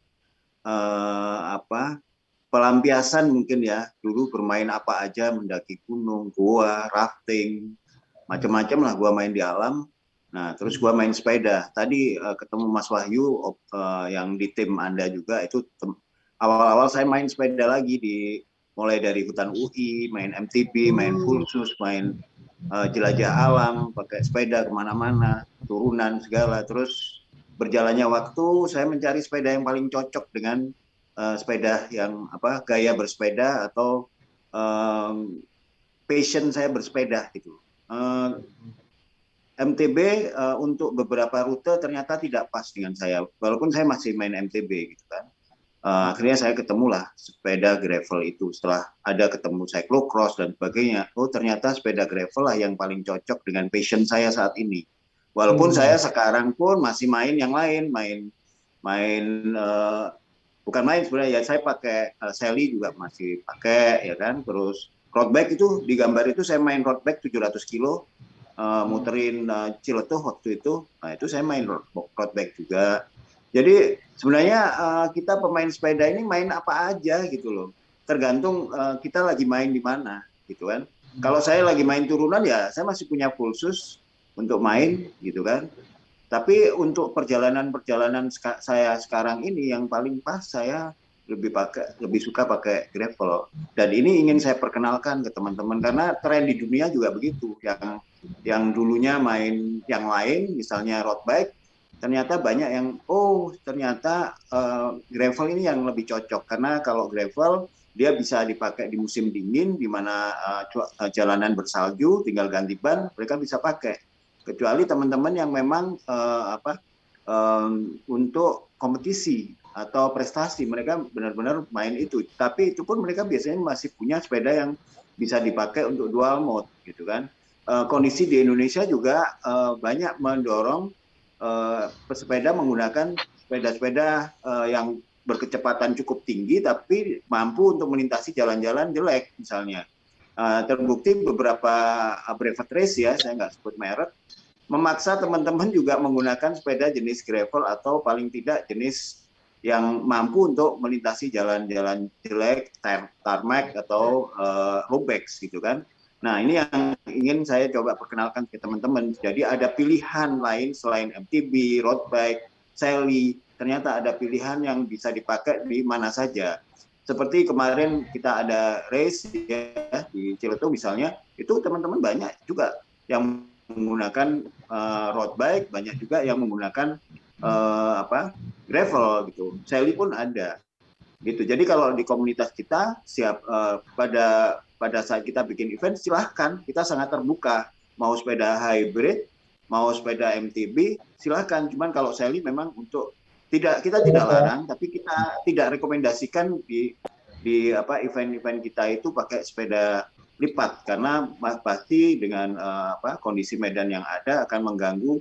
pelampiasan mungkin ya. Dulu bermain apa aja, mendaki gunung, gua, rafting, macam-macam lah gua main di alam. Nah, terus gua main sepeda. Tadi ketemu Mas Wahyu yang di tim Anda juga, itu awal-awal saya main sepeda lagi mulai dari hutan UI, main MTB, main kursus, main jelajah alam, pakai sepeda kemana-mana, turunan segala. Terus berjalannya waktu, saya mencari sepeda yang paling cocok dengan sepeda yang gaya bersepeda atau passion saya bersepeda gitu. MTB untuk beberapa rute ternyata tidak pas dengan saya, walaupun saya masih main MTB gitu kan. Akhirnya saya ketemulah sepeda gravel itu setelah ada ketemu cyclocross dan sebagainya. Oh ternyata sepeda gravel lah yang paling cocok dengan passion saya saat ini. Walaupun saya sekarang pun masih main yang lain, bukan main sebenarnya ya, saya pakai Sally juga masih pakai ya kan. Terus road bike itu di gambar itu saya main road bike 700 kilo. Muterin Ciletuh waktu itu, nah itu saya main road bike juga. Jadi sebenarnya kita pemain sepeda ini main apa aja gitu loh, tergantung kita lagi main di mana gitu kan. Kalau saya lagi main turunan ya saya masih punya pulsus untuk main gitu kan. Tapi untuk perjalanan saya sekarang ini yang paling pas saya lebih suka pakai gravel. Dan ini ingin saya perkenalkan ke teman-teman karena tren di dunia juga begitu. Yang dulunya main yang lain, misalnya road bike, ternyata banyak yang ternyata gravel ini yang lebih cocok karena kalau gravel dia bisa dipakai di musim dingin di mana jalanan bersalju, tinggal ganti ban, mereka bisa pakai. Kecuali teman-teman yang memang untuk kompetisi atau prestasi, mereka benar-benar main itu. Tapi itu pun mereka biasanya masih punya sepeda yang bisa dipakai untuk dual mode gitu kan. Kondisi di Indonesia juga banyak mendorong pesepeda menggunakan sepeda-sepeda yang berkecepatan cukup tinggi tapi mampu untuk melintasi jalan-jalan jelek misalnya. Terbukti beberapa brevet race ya, saya nggak sebut merek, memaksa teman-teman juga menggunakan sepeda jenis gravel atau paling tidak jenis yang mampu untuk melintasi jalan-jalan jelek, tarmac atau roadbacks gitu kan. Nah ini yang ingin saya coba perkenalkan ke teman-teman. Jadi ada pilihan lain selain MTB, road bike, Sally. Ternyata ada pilihan yang bisa dipakai di mana saja. Seperti kemarin kita ada race ya, di Ciletuh misalnya, itu teman-teman banyak juga yang menggunakan road bike, banyak juga yang menggunakan gravel gitu. Sally pun ada gitu. Jadi kalau di komunitas kita siap pada saat kita bikin event, silahkan, kita sangat terbuka. Mau sepeda hybrid, mau sepeda MTB, silahkan. Cuman kalau Sally memang untuk kita tidak larang, tapi kita tidak rekomendasikan di event-event kita itu pakai sepeda lipat, karena pasti dengan kondisi medan yang ada akan mengganggu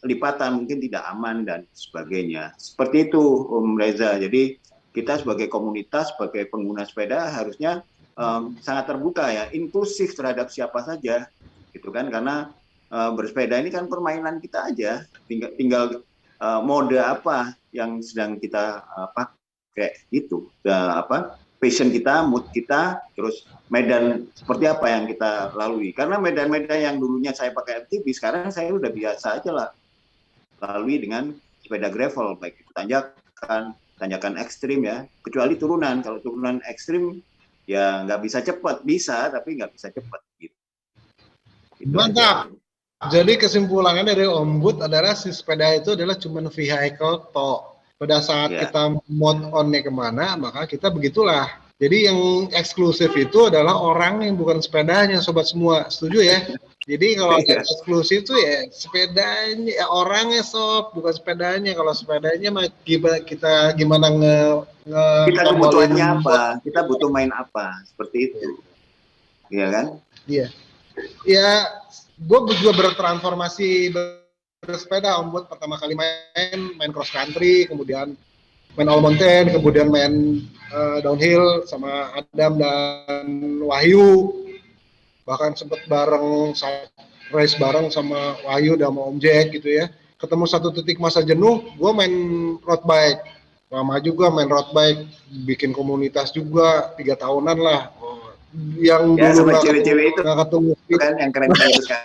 lipatan, mungkin tidak aman dan sebagainya. Seperti itu, Om Reza. Jadi kita sebagai komunitas, sebagai pengguna sepeda harusnya sangat terbuka ya, inklusif terhadap siapa saja, gitu kan? Karena bersepeda ini kan permainan kita aja, tinggal mode apa yang sedang kita pakai gitu, passion kita, mood kita, terus medan seperti apa yang kita lalui. Karena medan-medan yang dulunya saya pakai MTB, sekarang saya udah biasa aja lah lalui dengan sepeda gravel, baik itu tanjakan ekstrim ya, kecuali turunan. Kalau turunan ekstrim ya nggak bisa cepat, bisa tapi nggak bisa cepat gitu. Mantap. Jadi kesimpulannya dari Om Bud adalah si sepeda itu adalah cuma vehicle toh. Pada saat kita mode on-nya kemana, maka kita begitulah. Jadi yang eksklusif itu adalah orang yang bukan sepedanya, sobat semua. Setuju ya? Jadi kalau eksklusif itu ya sepedanya, orangnya sob, bukan sepedanya. Kalau sepedanya kita gimana kita kebutuhannya apa? Kita butuh main apa? Seperti itu. Iya kan? Iya. Ya, gue juga bertransformasi bersepeda. Om Bud pertama kali main cross country, kemudian main all mountain, kemudian main downhill sama Adam dan Wahyu, bahkan sempat race bareng sama Wahyu dan sama Om Jack gitu ya. Ketemu satu titik masa jenuh, gue main road bike, lama juga main road bike, bikin komunitas juga 3 tahunan lah. Yang ya, dulu sama cewek-cewek itu ketemu kan yang keren-keren itu kan.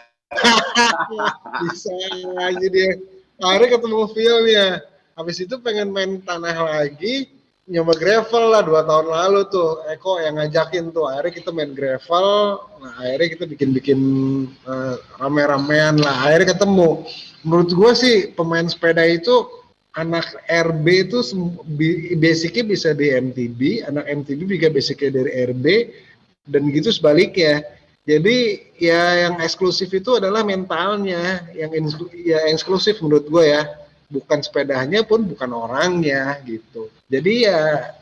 Bisa aja dia. Akhirnya ketemu Phil ya. Habis itu pengen main tanah lagi, nyoba gravel lah 2 tahun lalu tuh. Eko yang ngajakin tuh. Akhirnya kita main gravel. Nah, akhirnya kita bikin rame-ramean lah. Akhirnya ketemu. Menurut gue sih pemain sepeda itu anak RB itu basicnya bisa di MTB, anak MTB juga basicnya dari RB, dan gitu sebaliknya. Jadi ya yang eksklusif itu adalah mentalnya, yang eksklusif menurut gue ya, bukan sepedanya pun bukan orangnya gitu. Jadi ya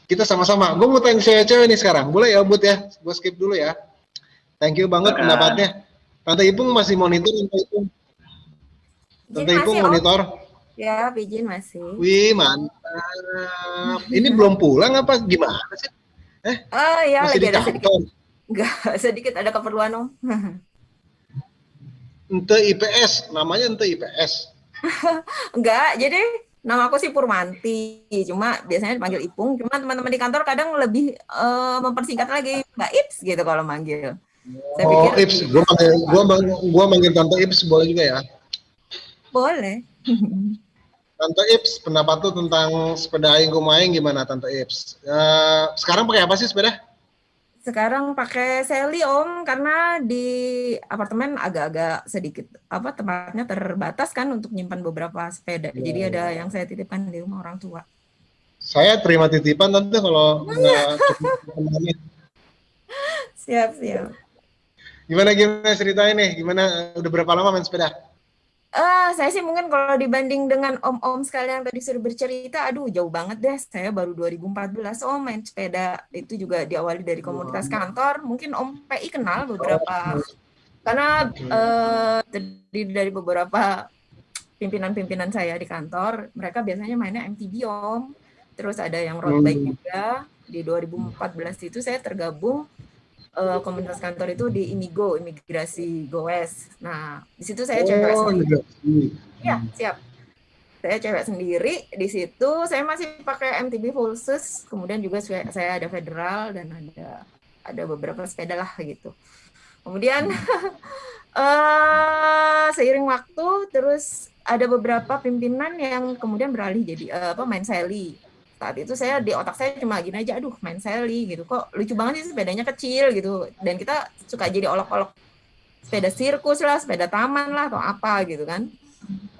kita sama-sama. Gue mau tanya cewek-cewek nih sekarang, boleh ya Bud ya? Gue skip dulu ya. Thank you banget pendapatnya. Tante Ipung masih monitor, Tante Ipung monitor. Ya, Bijin masih. Wih mantap. Ini belum pulang apa gimana sih? Ya masih lagi di ada sedikit. Enggak, sedikit ada keperluan Om. Ente IPS, namanya Ente IPS. Enggak, jadi nama aku sih Purmanti, cuma biasanya dipanggil Ipung, cuma teman-teman di kantor kadang lebih mempersingkat lagi Mbak Ips gitu kalau manggil. Saya pikir Ips, gua manggil Tante Ips boleh juga ya? Boleh. Tante Ips, pendapat tuh tentang sepeda aing kumaing gimana Tante Ips? Sekarang pakai apa sih sepeda? Sekarang pakai Sally Om, karena di apartemen agak-agak sedikit tempatnya terbatas kan untuk nyimpan beberapa sepeda. Jadi ada yang saya titipkan di rumah orang tua. Saya terima titipan Tante kalau nggak cukup. Siap. Gimana ceritain nih? Gimana udah berapa lama main sepeda? Saya sih mungkin kalau dibanding dengan om-om sekalian tadi sudah bercerita, aduh jauh banget deh. Saya baru 2014 Om main sepeda, itu juga diawali dari komunitas kantor. Mungkin Om PI kenal beberapa, karena terdiri dari beberapa pimpinan-pimpinan saya di kantor. Mereka biasanya mainnya MTB Om. Terus ada yang road bike juga. Di 2014 itu saya tergabung komunitas kantor itu di Imigo, Imigrasi Goes. Nah, di situ saya cewek sendiri. Iya, siap. Saya cewek sendiri. Di situ saya masih pakai MTB full sus. Kemudian juga saya ada federal dan ada beberapa sepeda lah gitu. Kemudian seiring waktu terus ada beberapa pimpinan yang kemudian beralih jadi main Sally. Saat itu saya di otak saya cuma gini aja, aduh main Sally gitu, kok lucu banget sih sepedanya kecil gitu, dan kita suka jadi olok-olok sepeda sirkus lah, sepeda taman lah atau apa gitu kan.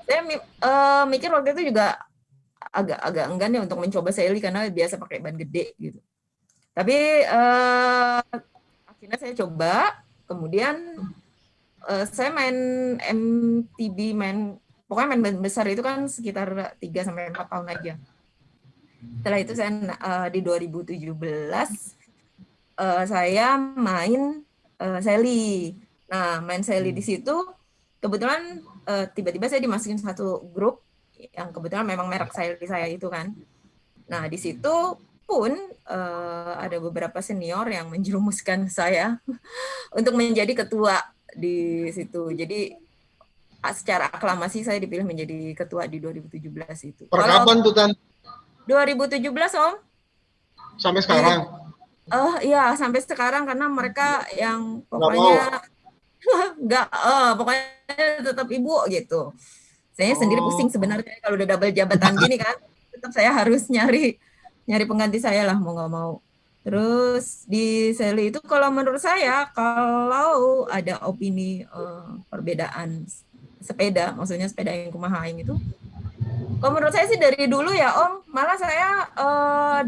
Saya mikir waktu itu juga agak enggan ya untuk mencoba Sally karena biasa pakai ban gede gitu. Tapi akhirnya saya coba, kemudian saya main MTB, pokoknya main ban besar itu kan sekitar 3-4 tahun aja. Setelah itu saya di 2017 saya main Sally. Nah, main Sally di situ kebetulan tiba-tiba saya dimasukin satu grup yang kebetulan memang merek Sally saya itu kan. Nah, di situ pun ada beberapa senior yang menjerumuskan saya untuk menjadi ketua di situ. Jadi secara aklamasi saya dipilih menjadi ketua di 2017 itu. Kapan tuh, Tan? 2017, Om. Sampai sekarang? Iya, sampai sekarang karena mereka yang pokoknya pokoknya tetap ibu gitu. Saya sendiri pusing sebenarnya kalau udah double jabatan gini kan. Tetap saya harus nyari pengganti saya lah, mau nggak mau. Terus di Sally itu kalau menurut saya, kalau ada opini perbedaan sepeda, maksudnya sepeda yang kumahain itu, kalau menurut saya sih dari dulu ya Om, malah saya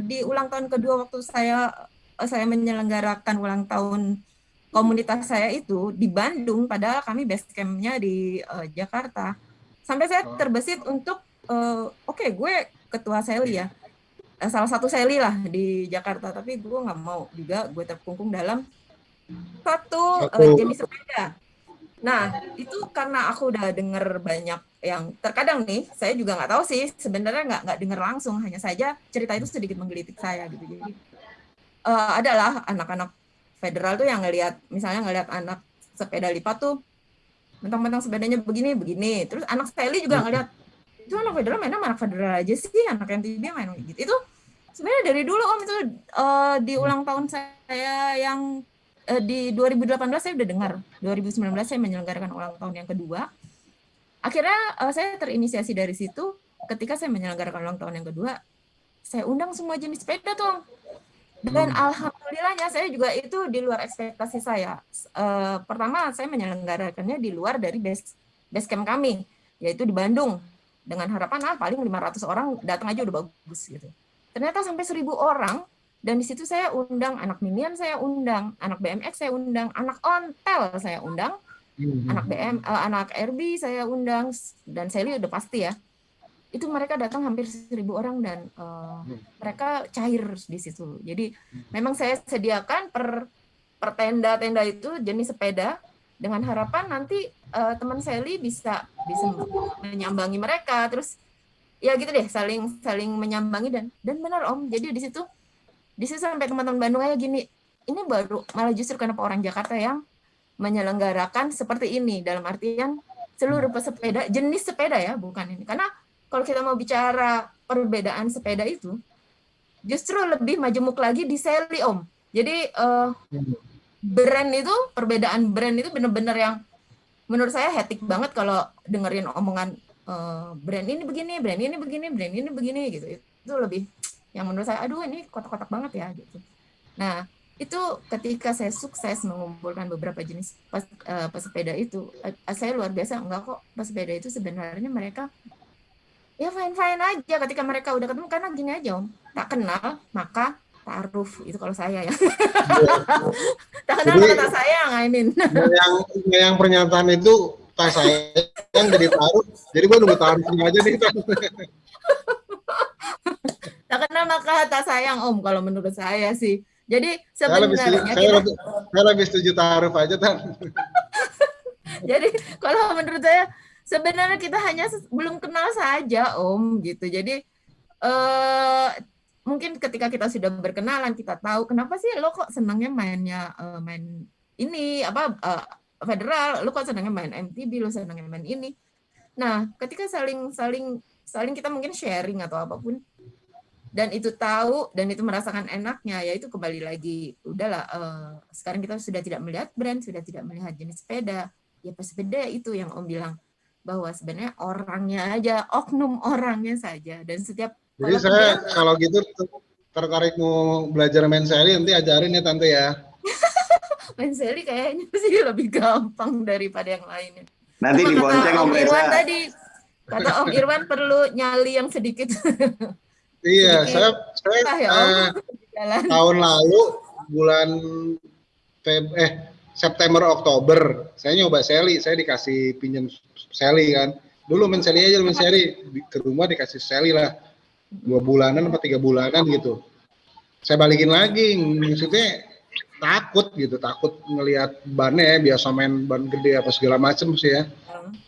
di ulang tahun kedua waktu saya menyelenggarakan ulang tahun komunitas saya itu di Bandung, padahal kami base camp-nya di Jakarta. Sampai saya terbesit untuk, oke, gue ketua Sally ya. Salah satu Sally lah di Jakarta, tapi gue nggak mau juga gue terkungkung dalam satu jenis sepeda. Nah, itu karena aku udah denger banyak yang terkadang nih, saya juga nggak tahu sih, sebenarnya nggak denger langsung, hanya saja cerita itu sedikit menggelitik saya gitu. Jadi adalah anak-anak federal tuh yang misalnya ngelihat anak sepeda lipat tuh, mentang-mentang sepedanya begini, terus anak Sally juga ngelihat, itu anak federal mainnya anak federal aja sih, anak yang tiba main gitu. Itu sebenarnya dari dulu Om, itu di ulang tahun saya yang di 2018 saya udah dengar, 2019 saya menyelenggarakan ulang tahun yang kedua. Akhirnya saya terinisiasi dari situ, ketika saya menyelenggarakan ulang tahun yang kedua, saya undang semua jenis sepeda tuh Om. Dan alhamdulillahnya saya juga itu di luar ekspektasi saya. Pertama saya menyelenggarakannya di luar dari base camp kami, yaitu di Bandung. Dengan harapan paling 500 orang datang aja udah bagus gitu. Ternyata sampai 1.000 orang, dan di situ saya undang anak Minion, saya undang anak BMX, saya undang anak ontel, saya undang anak RB, saya undang, dan Sally udah pasti ya. Itu mereka datang hampir 1.000 orang dan mereka cair di situ. Jadi memang saya sediakan per tenda-tenda itu jenis sepeda dengan harapan nanti teman Sally bisa menyambangi mereka, terus ya gitu deh, saling menyambangi dan benar Om. Jadi di situ sampai teman-teman Bandung aja gini, ini baru malah justru kenapa orang Jakarta yang menyelenggarakan seperti ini, dalam artian seluruh pesepeda, jenis sepeda ya, bukan ini. Karena kalau kita mau bicara perbedaan sepeda itu, justru lebih majemuk lagi di Sally Om. Jadi perbedaan brand itu benar-benar yang menurut saya hectic banget kalau dengerin omongan brand ini begini, brand ini begini, brand ini begini gitu. Itu lebih yang menurut saya, aduh ini kotak-kotak banget ya gitu. Nah, itu ketika saya sukses mengumpulkan beberapa jenis pesepeda itu, saya luar biasa, enggak kok, pesepeda itu sebenarnya mereka ya fine-fine aja ketika mereka udah ketemu, karena gini aja Om, tak kenal maka ta'aruf, itu kalau saya ya. Tak kenal maka tak sayang, I mean. Yang pernyataan itu tak sayang jadi ta'aruf, jadi gue nunggu ta'arufnya aja nih. Tak kenal maka tak sayang Om, kalau menurut saya sih. Jadi sebenarnya saya lebih setuju ta'aruf aja Tan. Jadi kalau menurut saya sebenarnya kita hanya belum kenal saja Om gitu. Jadi mungkin ketika kita sudah berkenalan, kita tahu kenapa sih lo kok senangnya main ini federal, lo kok senangnya main MTB, lo senangnya main ini. Nah, ketika saling kita mungkin sharing atau apapun, dan itu tahu dan itu merasakan enaknya, ya itu kembali lagi udahlah, sekarang kita sudah tidak melihat brand, sudah tidak melihat jenis sepeda, ya pesepeda itu yang Om bilang bahwa sebenarnya orangnya aja, oknum orangnya saja. Dan setiap jadi saya kalau gitu tertarik mau belajar main Sally, nanti ajarin ya Tante ya. Main Sally kayaknya sih lebih gampang daripada yang lainnya. Nanti dibonceng Om Reza. Tadi Kata Om Irwan perlu nyali yang sedikit. Iya, saya Ya, Om. tahun lalu bulan September Oktober saya nyoba seli, saya dikasih pinjam seli kan. Dulu main seli aja, main seli ke rumah dikasih seli lah 2 bulanan atau 3 bulanan gitu. Saya balikin lagi, maksudnya takut ngelihat bannya, biasa main ban gede apa segala macem sih ya.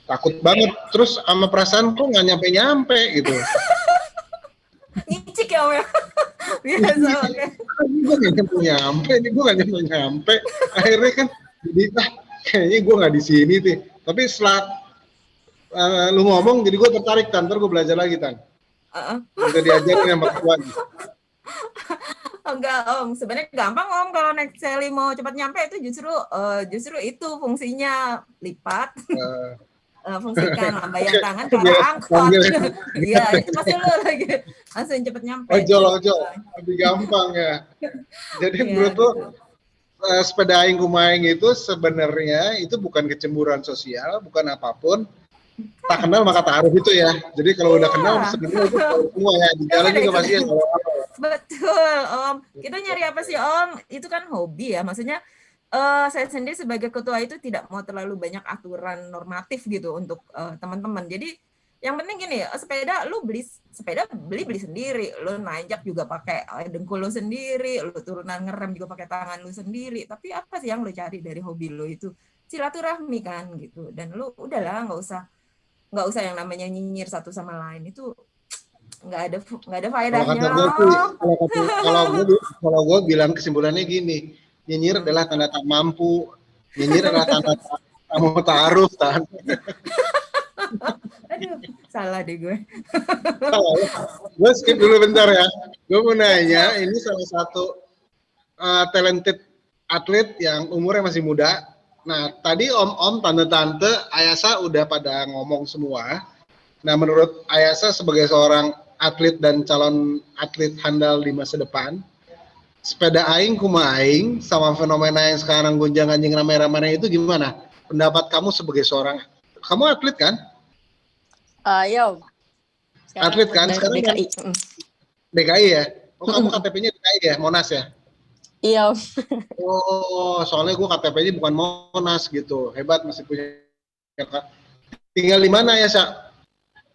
Takut banget, terus sama perasaan kok nggak nyampe gitu. Ngicik ya Om ya. Biasa oke. Gue nggak nyampe. Akhirnya kan jadi kayaknya gue nggak di sini tuh. Tapi setelah lu ngomong, jadi gue tertarik, ntar gue belajar lagi Udah diajarin sama tua. Enggak Om, sebenarnya gampang Om kalau naik seli mau cepat nyampe itu justru itu fungsinya lipat. Fungsikan lambaian tangan ke arah angkot. Iya, itu pasti lo lagi langsung cepet nyampe. Ojol, lebih gampang ya. Jadi menurut lo sepeda aing kumaing itu sebenarnya itu bukan kecemburuan sosial, bukan apapun. Tak kenal maka taruh itu ya. Jadi kalau udah kenal sebenarnya itu semua ya. Di jalan juga pasti ya. Betul Om. Kita nyari apa sih Om? Itu kan hobi ya. Maksudnya saya sendiri sebagai ketua itu tidak mau terlalu banyak aturan normatif gitu untuk teman-teman. Jadi yang penting gini, sepeda beli sendiri, lu nanjak juga pakai dengkul lu sendiri, lu turunan ngerem juga pakai tangan lu sendiri. Tapi apa sih yang lu cari dari hobi lu itu? Silaturahmi kan gitu. Dan lu udahlah nggak usah yang namanya nyinyir satu sama lain, itu nggak ada faedahnya. Kalau gue bilang kesimpulannya gini, nyinyir adalah tanda tak mampu, nyinyir adalah tanda tak mau taruh. Aduh, salah deh gue. Gue skip dulu bentar ya. Gue mau nanya, ini salah satu talented atlet yang umurnya masih muda. Nah, tadi om-om, tante-tante, Ayasa udah pada ngomong semua. Nah, menurut Ayasa sebagai seorang atlet dan calon atlet handal di masa depan, sepeda aing kumaing sama fenomena yang sekarang gonjang-ganjing ramai-ramai itu gimana? Pendapat kamu sebagai seorang, kamu atlet kan? Iya. Atlet kan? Sekarang DKI. DKI ya? Oh, kamu KTP-nya DKI ya? Monas ya? Iya. Oh, soalnya gue KTP-nya bukan Monas gitu. Hebat, masih punya. Tinggal di mana ya, Sa?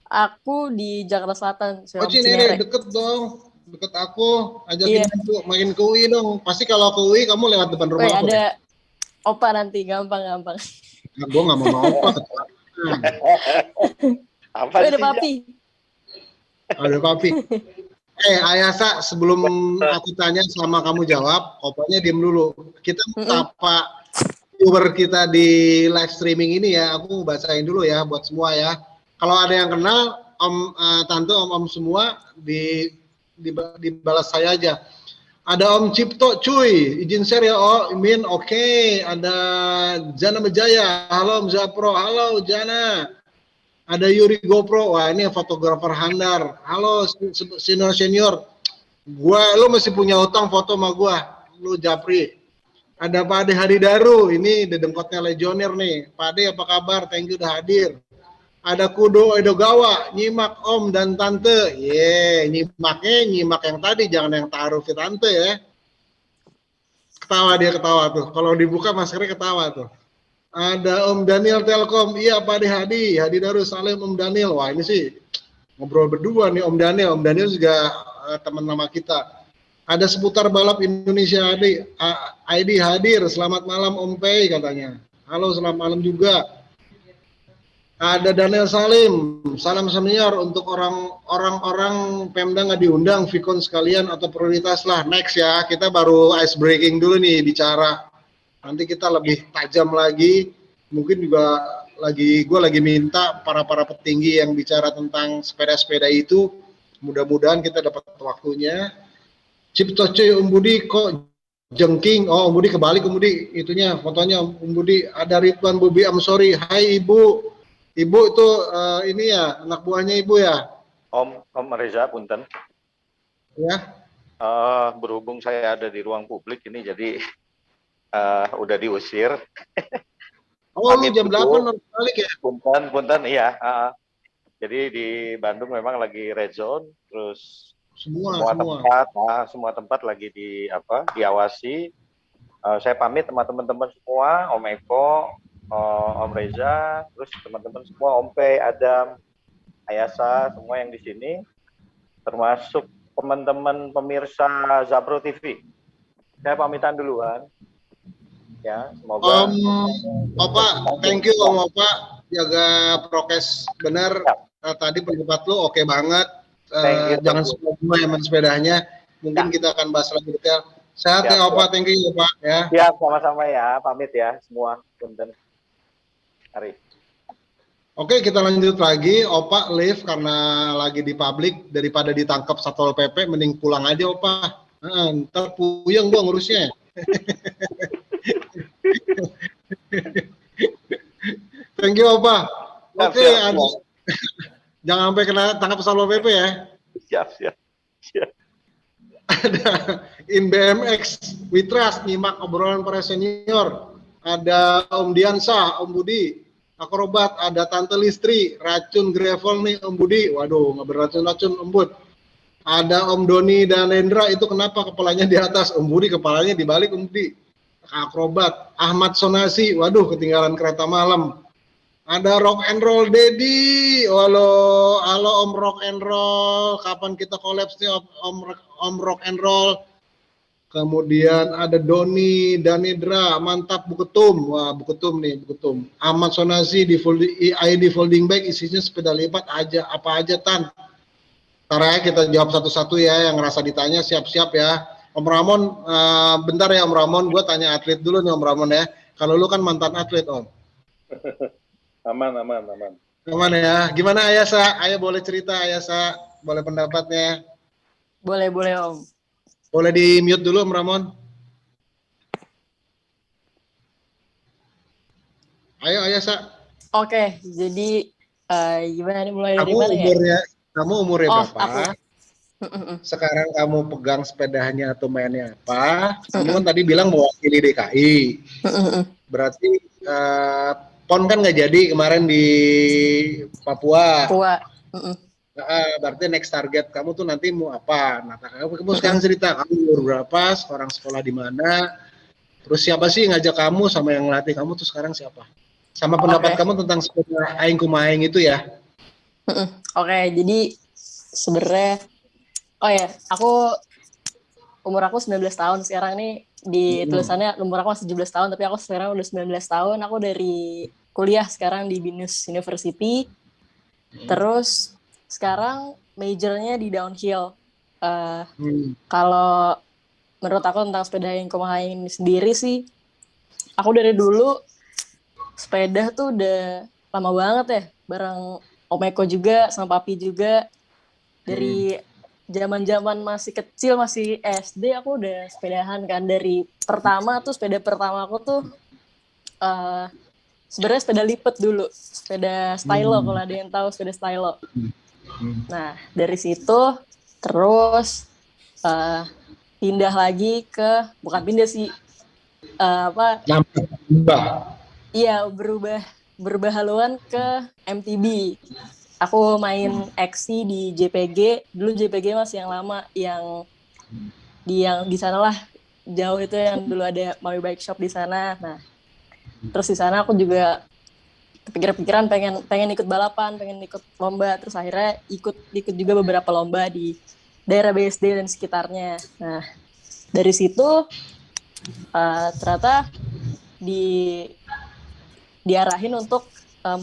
Aku di Jakarta Selatan. Oh, Cinere, deket dong. Deket aku. Ajakin aku main ke UI dong. Pasti kalau ke UI kamu lewat depan rumah aku. Ada opa nanti, gampang. Nah, gue nggak mau opa. Ada papi. Ada papi. Ayasa, sebelum aku tanya sama kamu jawab, opanya diem dulu. Kita sapa viewer kita di live streaming ini ya, aku bacain dulu ya buat semua ya. Kalau ada yang kenal, om, tante, om semua dibalas saya aja. Ada Om Cipto, cuy, izin share ya, Min, oke. Ada Jana Bejaya, halo Om Zapro, halo Jana. Ada Yuri GoPro, wah ini fotografer handar. Halo senior. Lu masih punya utang foto sama gua, lu Japri. Ada Pak Ade Hadidaru, ini dedengkotnya legioner nih. Pak Ade apa kabar? Thank you udah hadir. Ada Kudo Edogawa, nyimak Om dan Tante. Nyimak yang tadi, jangan yang taruh ke Tante ya. Ketawa tuh. Kalau dibuka maskernya ketawa tuh. Ada Om Daniel Telkom, iya Pak Ade Hadi Darussalim Om Daniel. Wah ini sih ngobrol berdua nih Om Daniel. Om Daniel juga teman nama kita. Ada seputar balap Indonesia ID hadir. Selamat malam Om Pei katanya. Halo selamat malam juga. Ada Daniel Salim. Salam senior untuk orang-orang Pemda nggak diundang, Vicon sekalian atau prioritas lah. Next ya, kita baru ice breaking dulu nih bicara. Nanti kita lebih tajam lagi, mungkin juga gue lagi minta para petinggi yang bicara tentang sepeda-sepeda itu, mudah-mudahan kita dapat waktunya. Cipto cuy, Om Budi kok jengking, Om Budi kebalik, Om Budi itunya fotonya Om Budi. Ada Ridwan Bubi, I'm sorry, hai Ibu itu ini ya anak buahnya Ibu ya? Om Reza, punten. Ya. Berhubung saya ada di ruang publik ini jadi udah diusir. Oh, lu jam 8 harus balik ya? Punten, iya. Jadi di Bandung memang lagi red zone, terus Semua. semua tempat lagi diawasi. Saya pamit sama teman-teman semua, Om Eko, Om Reza, terus teman-teman semua, Om P, Adam, Ayasa, semua yang di sini, termasuk teman-teman pemirsa Zapro TV. Saya pamitan duluan. Ya, semoga. Opa, thank you Om Opa, jaga prokes benar. Tadi pendapat lu oke banget. Jangan semua yang main sepedanya. Mungkin kita akan bahas lebih detail. Sehat ya Opa, thank you Opa ya. Siap, sama-sama ya, pamit ya semua. Punten. Hari. Oke, kita lanjut lagi. Opa live karena lagi di publik, daripada ditangkap Satpol PP, mending pulang aja Opa. Ntar puyeng gua ngurusnya. Thank you Opa. Oke, jangan sampai kena tangkap Satpol PP ya. Siap. Ada In BMX, We Trust, nyimak obrolan para senior. Ada Om Diansah, Om Budi, Akrobat, ada Tante Listri, racun gravel nih Om Budi. Waduh, nggak beracun-racun Om Bud. Ada Om Doni dan Hendra, itu kenapa kepalanya di atas? Om Budi kepalanya dibalik Om Budi. Akrobat, Ahmad Sonasi, waduh ketinggalan kereta malam. Ada Rock and Roll Dedi, halo Om Rock and Roll, kapan kita collab nih Om Rock and Roll. Kemudian ada Doni Danedra, mantap Buketum, wah Buketum. Ahmad Sonasi di folding bag, isinya sepeda lipat aja, apa aja Tan. Ntar ya kita jawab satu-satu ya, yang ngerasa ditanya siap-siap ya. Om Ramon, bentar ya Om Ramon, gue tanya atlet dulu nih Om Ramon ya. Kalau lu kan mantan atlet Om. Aman. Aman ya. Gimana Ayasa? Ayah boleh cerita Ayasa, boleh pendapatnya. Boleh Om. Boleh di mute dulu Om Ramon. Ayo Ayasa. Oke, jadi gimana nih mulai dari mana ya? Kamu umurnya berapa? Aku. Sekarang kamu pegang sepedanya atau mainnya apa? Kamu kan tadi bilang mewakili DKI. Berarti PON kan nggak jadi kemarin di Papua. Berarti next target kamu tuh nanti mau apa? Nah, kamu sekarang cerita kamu umur berapa, sekarang sekolah di mana, terus siapa sih yang ngajak kamu sama yang ngelatih kamu tuh sekarang siapa? Sama pendapat kamu tentang sepeda Aing Kumaing itu ya? Oke, jadi sebenarnya umur aku 19 tahun sekarang nih, di tulisannya umur aku masih 17 tahun, tapi aku sekarang udah 19 tahun. Aku dari kuliah sekarang di Binus University. Terus sekarang majornya di downhill. Kalau menurut aku tentang sepeda yang Kumaing sendiri sih, aku dari dulu sepeda tuh udah lama banget ya, bareng Om Eko juga, sama Papi juga. Dari zaman-zaman masih kecil, masih SD, aku udah sepedahan kan. Dari sepeda pertama aku tuh sebenarnya sepeda lipat dulu, sepeda stylo, kalau ada yang tahu sepeda stylo. Nah, dari situ terus pindah lagi ke, bukan pindah sih, berubah haluan ke MTB. Aku main XC di JPG, dulu JPG masih yang lama, yang di sana lah, jauh itu yang dulu ada Maui Bike Shop di sana. Nah, terus di sana aku juga kepikiran pengen ikut balapan, pengen ikut lomba, terus akhirnya ikut juga beberapa lomba di daerah BSD dan sekitarnya. Nah, dari situ ternyata diarahin untuk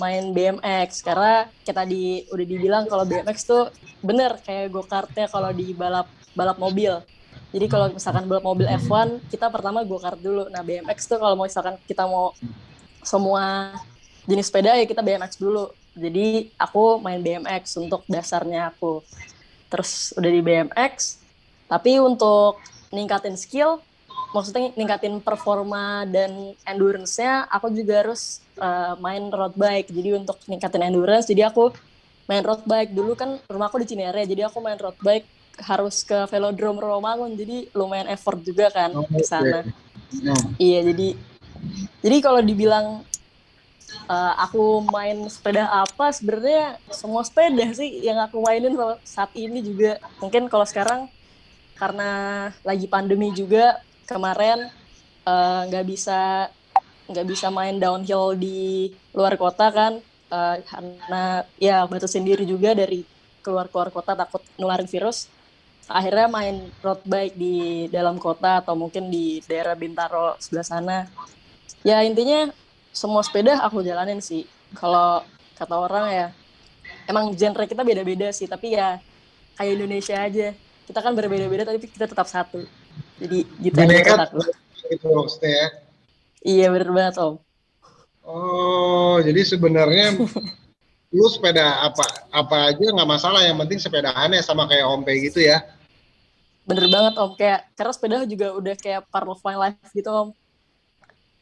main BMX, karena kita udah dibilang kalau BMX tuh bener kayak go-kartnya kalau di balap mobil. Jadi kalau misalkan balap mobil F1, kita pertama go-kart dulu. Nah, BMX tuh kalau misalkan kita mau semua jenis sepeda ya kita BMX dulu. Jadi aku main BMX untuk dasarnya aku. Terus udah di BMX, tapi untuk ningkatin skill, maksudnya ningkatin performa dan endurance-nya, aku juga harus main road bike. Jadi untuk ningkatin endurance, jadi aku main road bike. Dulu kan rumahku di Cinere, jadi aku main road bike harus ke Velodrome Rawamangun, jadi lumayan effort juga kan ke sana. Iya, jadi kalau dibilang Aku main sepeda apa sebenarnya semua sepeda sih yang aku mainin saat ini juga. Mungkin kalau sekarang karena lagi pandemi juga kemarin nggak bisa main downhill di luar kota kan, karena ya batasin diri juga dari keluar kota takut nularin virus. Akhirnya main road bike di dalam kota atau mungkin di daerah Bintaro sebelah sana. Ya intinya semua sepeda aku jalanin sih. Kalau kata orang ya, emang genre kita beda-beda sih, tapi ya kayak Indonesia aja. Kita kan berbeda-beda tapi kita tetap satu. Jadi gitu aja menurut aku. Gitu maksudnya ya. Iya bener banget Om. Oh, jadi sebenarnya lu sepeda apa aja nggak masalah, yang penting sepedahannya sama kayak Om P gitu ya. Bener banget Om, kayak karena sepeda juga udah kayak part of my life gitu Om.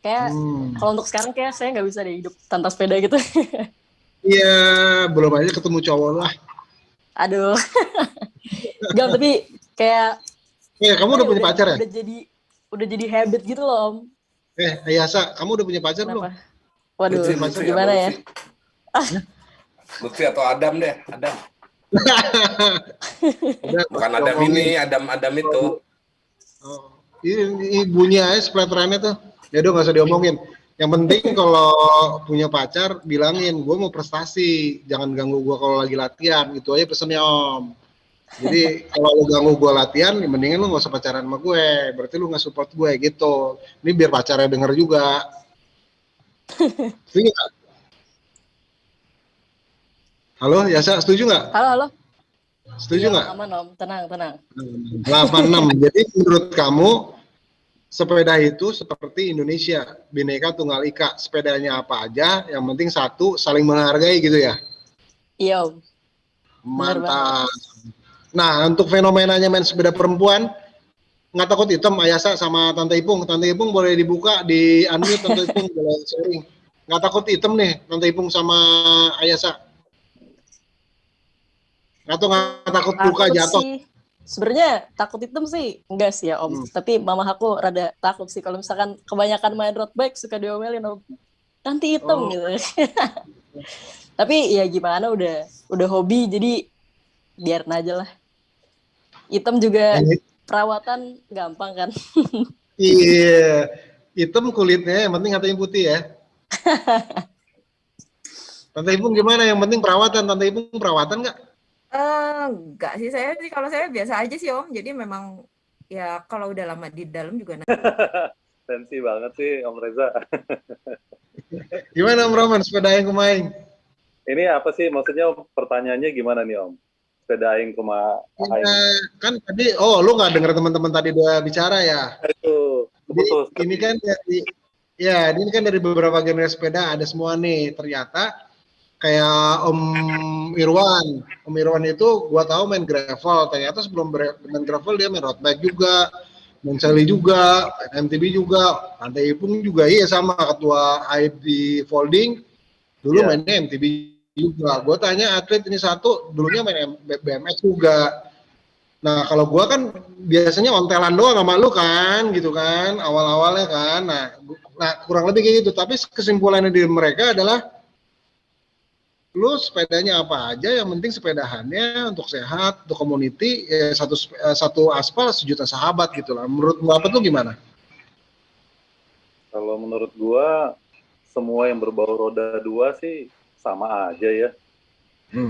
Kayak kalau untuk sekarang kayak saya nggak bisa deh hidup tanpa sepeda gitu. Iya, belum aja ketemu cowok lah. Aduh. Gak, tapi kayak kamu udah punya pacar ya? Udah jadi habit gitu loh Om. Ayasa, kamu udah punya pacar belum? Waduh, Lutfi, gimana ya? Lutfi atau Adam deh, Adam. Bukan Adam ini, Adam itu. Oh, ini bunyi aja splatterannya tuh. Ya udah nggak usah diomongin. Yang penting kalau punya pacar bilangin, gue mau prestasi, jangan ganggu gue kalau lagi latihan. Itu aja pesennya Om. Jadi kalau lu ganggu gue latihan, mendingan lu nggak usah pacaran sama gue. Berarti lu nggak support gue gitu. Ini biar pacarnya denger juga. Setuju nggak? Halo, Yasa, setuju nggak? Halo. Setuju nggak? Aman Om, tenang. 86. Jadi menurut kamu sepeda itu seperti Indonesia, Bhinneka Tunggal Ika. Sepedanya apa aja, yang penting satu, saling menghargai gitu ya? Iya Om. Mantap. Nah, untuk fenomenanya main sepeda perempuan, nggak takut hitam Ayasa sama Tante Ipung? Tante Ipung boleh dibuka, di unmute Tante Ipung boleh sharing. Nggak takut hitam nih Tante Ipung sama Ayasa? Atau nggak takut luka jatuh? Sebenarnya takut hitam sih enggak sih ya Om. Tapi mama aku rada takut sih kalau misalkan kebanyakan main road bike suka diomelin Om. Nanti hitam gitu. Tapi ya gimana, udah hobi jadi biarin aja lah. Hitam juga perawatan gampang kan. Iya, hitam kulitnya, yang penting katanya putih ya. Tante Ipung gimana? Yang penting perawatan. Tante Ipung perawatan nggak? Enggak sih, kalau saya biasa aja sih Om. Jadi memang ya kalau udah lama di dalam juga Sensi banget sih Om Reza. Gimana Om Roman, sepeda yang kumain? Ini apa sih maksudnya, pertanyaannya gimana nih Om? Sepeda aing kuma aing. Kan tadi, lu nggak dengar teman-teman tadi udah bicara ya? Itu betul. Ini kan ini kan dari beberapa generasi sepeda ada semua nih. Ternyata kayak Om Irwan itu gua tahu main gravel. Ternyata sebelum main gravel dia main road bike juga, main Sally juga, main MTB juga, Tante Ipung juga iya sama ketua AIB di Folding. Dulu mainnya MTB juga. Gue tanya atlet ini satu dulunya main BMX juga. Nah kalau gue kan biasanya ontelan doang sama lu kan, gitu kan, awal-awalnya kan. Nah kurang lebih kayak gitu. Tapi kesimpulannya dari mereka adalah lu sepedanya apa aja, yang penting sepedahannya untuk sehat, untuk community, satu aspal sejuta sahabat gitu lah. Menurut lu apa tuh gimana? Kalau menurut gua semua yang berbau roda dua sih sama aja ya.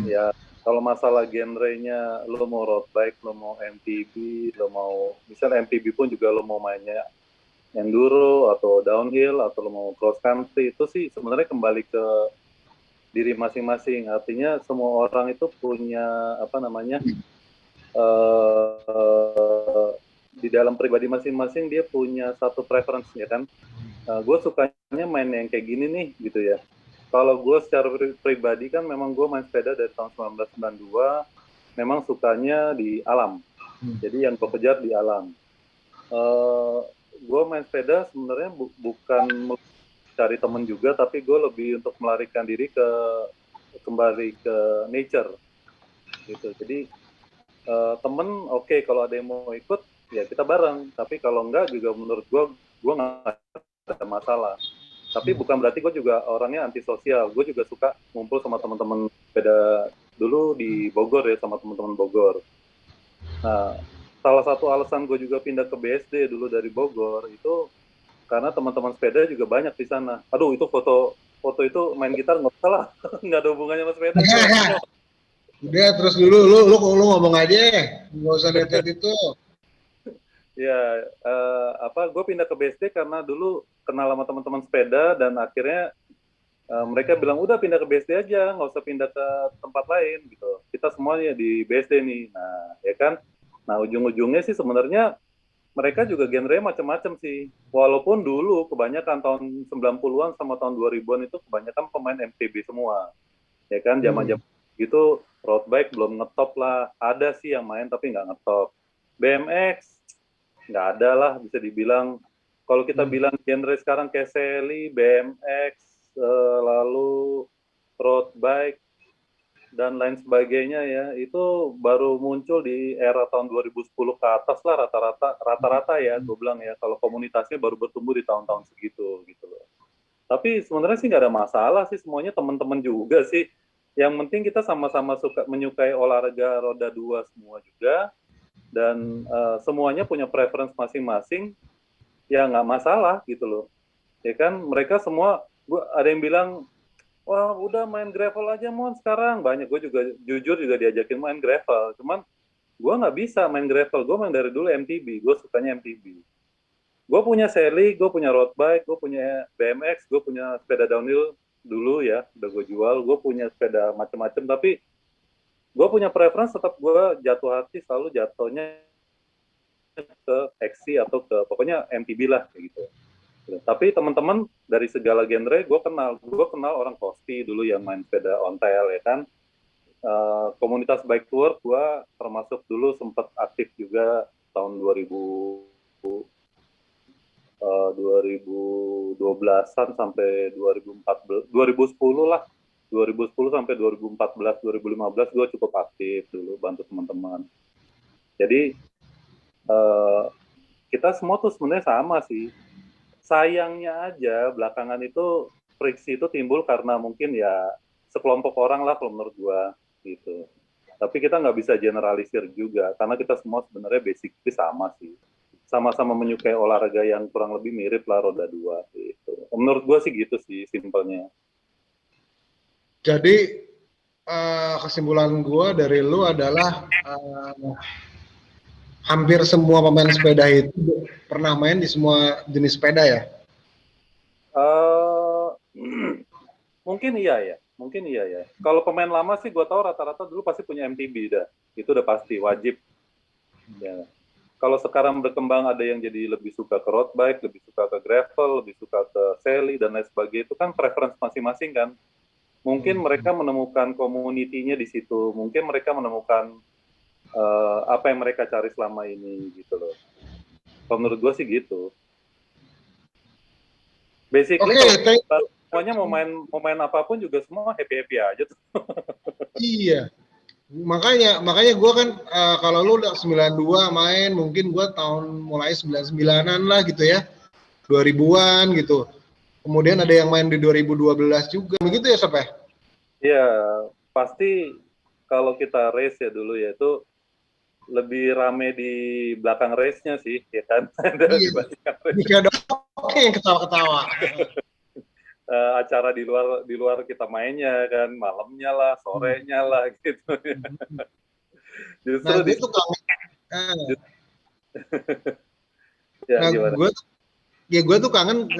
Ya kalau masalah genrenya, lo mau road bike, lo mau MTB, lo mau misalnya MTB pun juga lo mau mainnya enduro atau downhill atau lo mau cross country, itu sih sebenarnya kembali ke diri masing-masing. Artinya semua orang itu punya di dalam pribadi masing-masing dia punya satu preference ya kan. Gue sukanya main yang kayak gini nih gitu ya. Kalau gue secara pribadi kan memang gue main sepeda dari tahun 1992, memang sukanya di alam. Jadi yang gue kejar di alam. Gue main sepeda sebenarnya bukan cari temen juga, tapi gue lebih untuk melarikan diri kembali ke nature gitu. Jadi temen oke, kalau ada yang mau ikut ya kita bareng, tapi kalau enggak juga menurut gue nggak ada masalah. Tapi bukan berarti gue juga orangnya antisosial. Gue juga suka ngumpul sama teman-teman sepeda dulu di Bogor ya, sama teman-teman Bogor. Nah, salah satu alasan gue juga pindah ke BSD dulu dari Bogor itu karena teman-teman sepeda juga banyak di sana. Aduh, itu foto itu main gitar nggak usah lah, nggak ada hubungannya sama sepeda. Udah, terus dulu lu ngomong aja, nggak usah lihat itu. Ya, gue pindah ke BSD karena dulu kenal sama teman-teman sepeda dan akhirnya mereka bilang udah pindah ke BSD aja, nggak usah pindah ke tempat lain gitu. Kita semuanya di BSD nih. Nah, ya kan. Nah, ujung-ujungnya sih sebenarnya mereka juga genre macam-macam sih. Walaupun dulu kebanyakan tahun 90-an sama tahun 2000-an itu kebanyakan pemain MTB semua. Ya kan, zaman-zaman gitu road bike belum ngetop lah. Ada sih yang main tapi nggak ngetop. BMX nggak ada lah bisa dibilang. Kalau kita bilang genre sekarang kayak Sally, BMX, lalu road bike dan lain sebagainya ya, itu baru muncul di era tahun 2010 ke atas lah rata-rata ya, gue bilang ya, kalau komunitasnya baru bertumbuh di tahun-tahun segitu gitu loh. Tapi sebenarnya sih nggak ada masalah sih, semuanya teman-teman juga sih. Yang penting kita sama-sama menyukai olahraga roda dua semua juga, dan semuanya punya preference masing-masing, ya nggak masalah gitu loh. Ya kan, mereka semua, ada yang bilang, wah udah main gravel aja Mon sekarang. Banyak, gue juga jujur juga diajakin main gravel. Cuman gue nggak bisa main gravel, gue main dari dulu MTB, gue sukanya MTB. Gue punya Sally, gue punya road bike, gue punya BMX, gue punya sepeda downhill dulu ya, udah gue jual. Gue punya sepeda macam-macam, tapi gue punya preference tetap gue jatuh hati selalu jatuhnya ke XC atau ke pokoknya MTB lah kayak gitu. Tapi teman-teman dari segala genre gue kenal orang Kosti dulu yang main sepeda ontel ya kan. Komunitas bike tour gue termasuk dulu sempat aktif juga tahun 2012-an sampai 2010 lah. 2010 sampai 2014, 2015 gue cukup aktif dulu bantu teman-teman. Jadi kita semua tuh sebenarnya sama sih. Sayangnya aja belakangan itu friksi itu timbul karena mungkin ya sekelompok orang lah kalau menurut gue gitu. Tapi kita nggak bisa generalisir juga karena kita semua sebenarnya basically sama sih. Sama-sama menyukai olahraga yang kurang lebih mirip lah roda dua gitu. Menurut gue sih gitu sih simpelnya. Jadi kesimpulan gue dari lu adalah hampir semua pemain sepeda itu pernah main di semua jenis sepeda ya? Mungkin iya ya. Kalau pemain lama sih gue tahu rata-rata dulu pasti punya MTB dah. Itu udah pasti wajib. Ya. Kalau sekarang berkembang ada yang jadi lebih suka ke road bike, lebih suka ke gravel, lebih suka ke Sally dan lain sebagainya, itu kan preference masing-masing kan. Mungkin mereka menemukan community-nya di situ, mungkin mereka menemukan apa yang mereka cari selama ini gitu loh. Kalau menurut gue sih gitu. Basically kalau semuanya mau main apapun juga semua happy aja tuh. Iya. Makanya gue kan kalau lu udah 92 main, mungkin gue tahun mulai 99-an lah gitu ya. 2000-an gitu. Kemudian ada yang main di 2012 juga. Begitu ya, Sob ya? Iya, pasti kalau kita race ya dulu ya itu lebih rame di belakang race-nya sih, ya kan? Dibandingkan race. Oke, yang ketawa-ketawa. Acara di luar kita mainnya kan, malamnya lah, sorenya lah gitu. Justru gue tuh kangen. Gue tuh kangen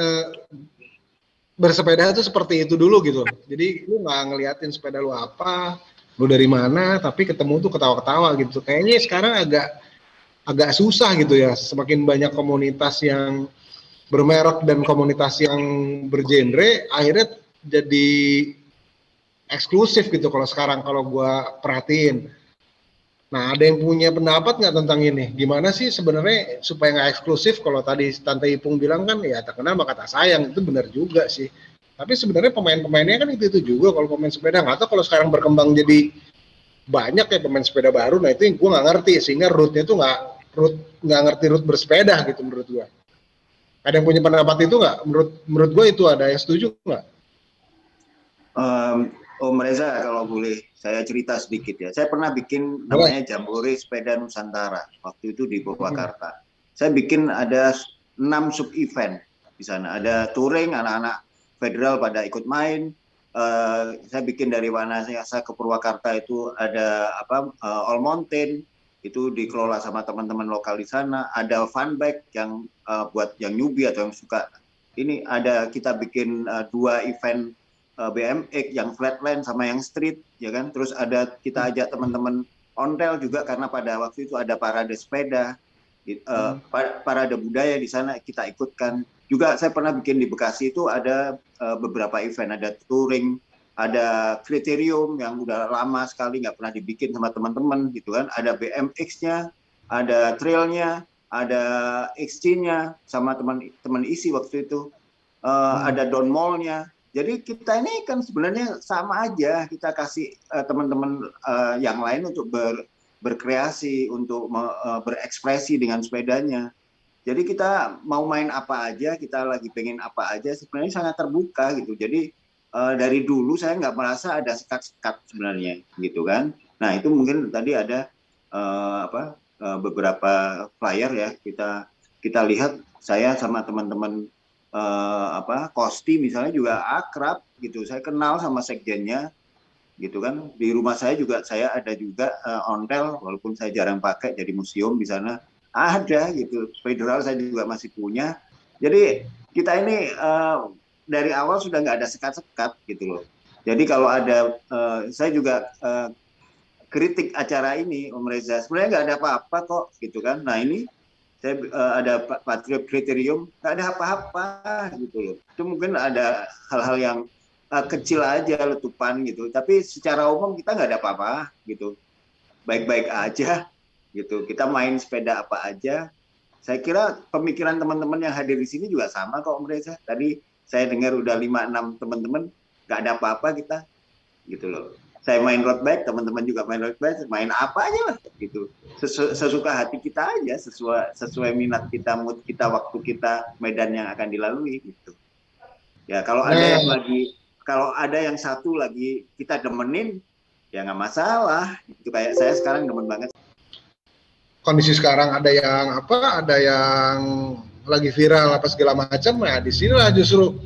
bersepeda itu seperti itu dulu gitu. Jadi lu nggak ngeliatin sepeda lu apa, lu dari mana, tapi ketemu tuh ketawa-ketawa gitu. Kayaknya sekarang agak susah gitu ya. Semakin banyak komunitas yang bermerek dan komunitas yang bergenre, akhirnya jadi eksklusif gitu kalau sekarang kalau gua perhatiin. Nah, ada yang punya pendapat nggak tentang ini? Gimana sih sebenarnya supaya nggak eksklusif? Kalau tadi Tante Ipung bilang kan, ya tak kenal maka tak sayang, itu benar juga sih. Tapi sebenarnya pemain-pemainnya kan itu juga kalau pemain sepeda. Nggak tahu kalau sekarang berkembang jadi banyak ya pemain sepeda baru. Nah itu yang gue nggak ngerti, sehingga route-nya tuh nggak ngerti route bersepeda gitu menurut gue. Ada yang punya pendapat itu nggak? Menurut gue itu ada yang setuju nggak? Om Reza, kalau boleh saya cerita sedikit ya. Saya pernah bikin namanya Jambore Sepeda Nusantara. Waktu itu di Purwakarta. Saya bikin ada 6 sub event di sana. Ada touring, anak-anak federal pada ikut main. Saya bikin dari Wanayasa ke Purwakarta itu ada All Mountain, itu dikelola sama teman-teman lokal di sana. Ada fun bike yang buat yang newbie atau yang suka. Ini ada kita bikin 2 event BMX yang flatland sama yang street, ya kan. Terus ada kita ajak teman-teman ontel juga karena pada waktu itu ada parade sepeda, parade budaya di sana kita ikutkan. Juga saya pernah bikin di Bekasi itu ada beberapa event, ada touring, ada kriterium yang udah lama sekali nggak pernah dibikin sama teman-teman gitu kan. Ada BMX-nya, ada trailnya, ada XC-nya sama teman-teman isi waktu itu, ada down mall-nya. Jadi kita ini kan sebenarnya sama aja, kita kasih teman-teman yang lain untuk berkreasi, untuk berekspresi dengan sepedanya. Jadi kita mau main apa aja, kita lagi pengen apa aja, sebenarnya sangat terbuka gitu. Jadi dari dulu saya nggak merasa ada sekat-sekat sebenarnya gitu kan. Nah itu mungkin tadi ada beberapa flyer ya, kita lihat saya sama teman-teman Kosti misalnya juga akrab gitu. Saya kenal sama sekjennya gitu kan. Di rumah saya juga saya ada juga ontel, walaupun saya jarang pakai, jadi museum di sana ada gitu. Federal saya juga masih punya. Jadi kita ini dari awal sudah nggak ada sekat-sekat gitu loh. Jadi kalau ada saya juga kritik acara ini Om Reza, sebenarnya nggak ada apa-apa kok gitu kan. Nah ini saya ada Patriot Kriterium, nggak ada apa-apa gitu loh. Itu mungkin ada hal-hal yang kecil aja letupan gitu, tapi secara umum kita nggak ada apa-apa gitu, baik-baik aja gitu. Kita main sepeda apa aja. Saya kira pemikiran teman-teman yang hadir di sini juga sama kok Om Reza. Tadi saya dengar udah 5-6 teman-teman, nggak ada apa-apa kita gitu loh. Saya main road bike, teman-teman juga main road bike, main apa aja lah gitu. Sesuka hati kita aja, sesuai minat kita, mood kita, waktu kita, medan yang akan dilalui gitu. Ya kalau ada yang satu lagi kita demenin, ya nggak masalah. Itu kayak saya sekarang demen banget. Kondisi sekarang ada yang lagi viral apa segala macam, nah disinilah justru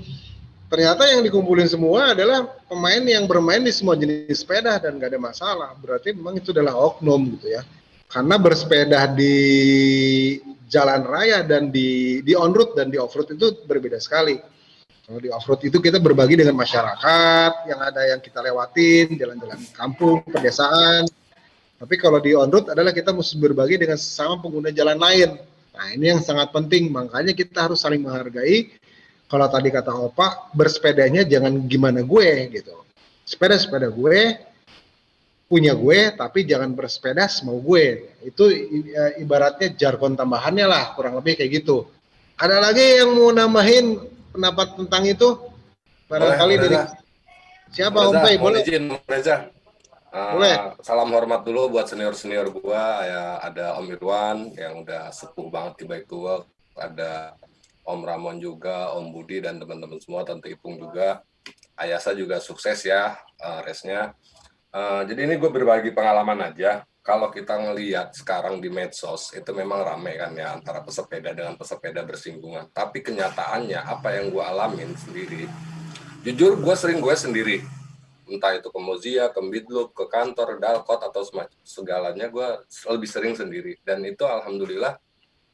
ternyata yang dikumpulin semua adalah pemain yang bermain di semua jenis sepeda dan nggak ada masalah. Berarti memang itu adalah oknum gitu ya. Karena bersepeda di jalan raya dan di on-road dan di off-road itu berbeda sekali. Kalau di off-road itu kita berbagi dengan masyarakat, yang ada yang kita lewatin, jalan-jalan kampung, pedesaan. Tapi kalau di on-road adalah kita mesti berbagi dengan sesama pengguna jalan lain. Nah ini yang sangat penting, makanya kita harus saling menghargai. Kalau tadi kata Opa, bersepedanya jangan gimana gue gitu. Sepeda gue, punya gue, tapi jangan bersepeda semau gue. Itu ibaratnya jargon tambahannya lah, kurang lebih kayak gitu. Ada lagi yang mau nambahin pendapat tentang itu? Barangkali dari siapa Om Pei? Boleh izin Reza. Boleh. Salam hormat dulu buat senior-senior gua, ya ada Om Irwan yang udah sepuh banget di Bike to Work, ada Om Ramon juga, Om Budi dan teman-teman semua, Tante Ipung juga, Ayasa juga sukses ya race-nya. Jadi ini gue berbagi pengalaman aja. Kalau kita ngelihat sekarang di medsos itu memang rame kan ya antara pesepeda dengan pesepeda bersinggungan. Tapi kenyataannya apa yang gue alamin sendiri, jujur gue sendiri. Entah itu ke Mozia, ke Midloop, ke kantor, Dalkot atau segalanya gue lebih sering sendiri. Dan itu alhamdulillah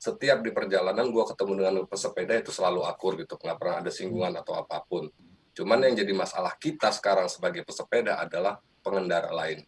setiap di perjalanan gue ketemu dengan pesepeda itu selalu akur gitu, nggak pernah ada singgungan atau apapun. Cuman yang jadi masalah kita sekarang sebagai pesepeda adalah pengendara lain.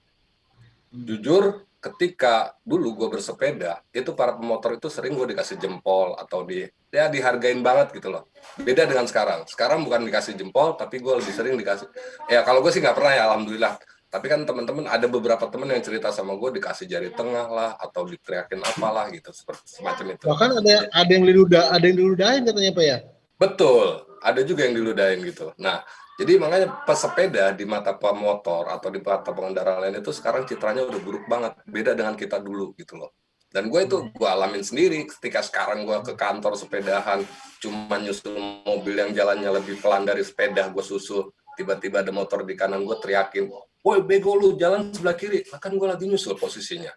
Jujur, ketika dulu gue bersepeda, itu para pemotor itu sering gue dikasih jempol atau dihargain banget gitu loh. Beda dengan sekarang. Sekarang bukan dikasih jempol, tapi gue lebih sering dikasih. Ya kalau gue sih nggak pernah ya, alhamdulillah. Tapi kan teman-teman ada beberapa teman yang cerita sama gue dikasih jari tengah lah atau diteriakin apalah gitu seperti semacam itu. Bahkan ada yang diludahin katanya Pak ya? Betul, ada juga yang diludahin gitu. Nah, jadi makanya pesepeda di mata pemotor atau di mata pengendara lain itu sekarang citranya udah buruk banget, beda dengan kita dulu gitu loh. Dan gue itu gue alamin sendiri ketika sekarang gue ke kantor sepedahan, cuma nyusul mobil yang jalannya lebih pelan dari sepeda, gue susul, tiba-tiba ada motor di kanan, gue teriakin, woi bego lu, jalan sebelah kiri, kan gue lagi nyusul posisinya.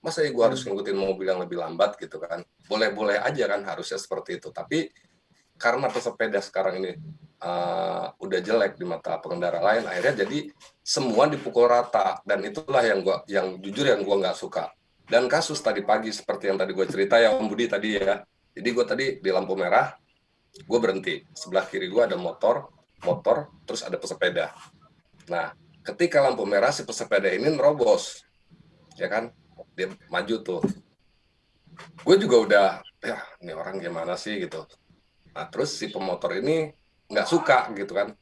Masa ya gue harus ngikutin mobil yang lebih lambat gitu kan? Boleh-boleh aja kan harusnya seperti itu. Tapi karena pesepeda sekarang ini udah jelek di mata pengendara lain, akhirnya jadi semua dipukul rata. Dan itulah yang jujur yang gue nggak suka. Dan kasus tadi pagi seperti yang tadi gue cerita ya Om Budi tadi ya. Jadi gue tadi di lampu merah, gue berhenti. Sebelah kiri gue ada motor, terus ada pesepeda. Nah, ketika lampu merah si pesepeda ini nerobos, ya kan? Dia maju tuh. Gue juga udah, ya ini orang gimana sih gitu. Nah, terus si pemotor ini nggak suka gitu kan.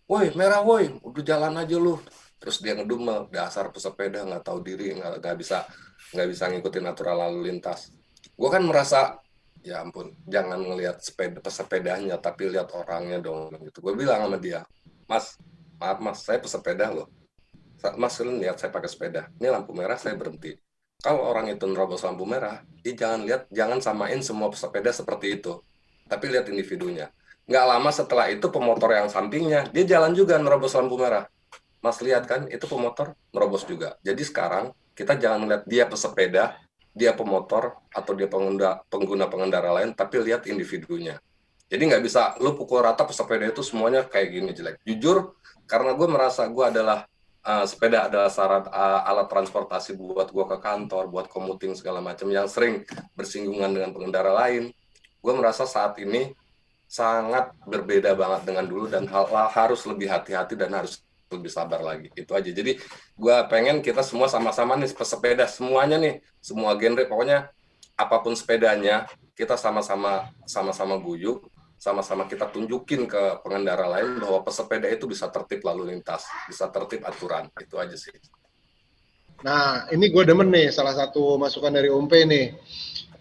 Woi, merah woi, udah jalan aja lu. Terus dia ngedumel, dasar pesepeda nggak tahu diri, nggak bisa ngikutin aturan lalu lintas. Gue kan merasa, ya ampun, jangan ngelihat pesepedanya, tapi lihat orangnya dong. Gitu. Gue bilang sama dia, Mas, maaf Mas, saya pesepeda loh. Mas, lu lihat saya pakai sepeda. Ini lampu merah, saya berhenti. Kalau orang itu nerobos lampu merah, jangan samain semua pesepeda seperti itu. Tapi lihat individunya. Nggak lama setelah itu pemotor yang sampingnya, dia jalan juga nerobos lampu merah. Mas lihat kan, itu pemotor nerobos juga. Jadi sekarang, kita jangan melihat dia pesepeda, dia pemotor, atau dia pengguna pengendara lain, tapi lihat individunya. Jadi nggak bisa lu pukul rata pesepeda itu semuanya kayak gini jelek. Jujur, karena gue merasa gue adalah sepeda adalah alat transportasi buat gue ke kantor, buat commuting segala macam yang sering bersinggungan dengan pengendara lain. Gue merasa saat ini sangat berbeda banget dengan dulu dan harus lebih hati-hati dan harus lebih sabar lagi. Itu aja. Jadi gue pengen kita semua sama-sama nih pesepeda semuanya nih, semua genre, pokoknya apapun sepedanya kita sama-sama guyup, sama-sama kita tunjukin ke pengendara lain bahwa pesepeda itu bisa tertib lalu lintas, bisa tertib aturan. Itu aja sih. Nah, ini gue demen nih salah satu masukan dari Om P nih.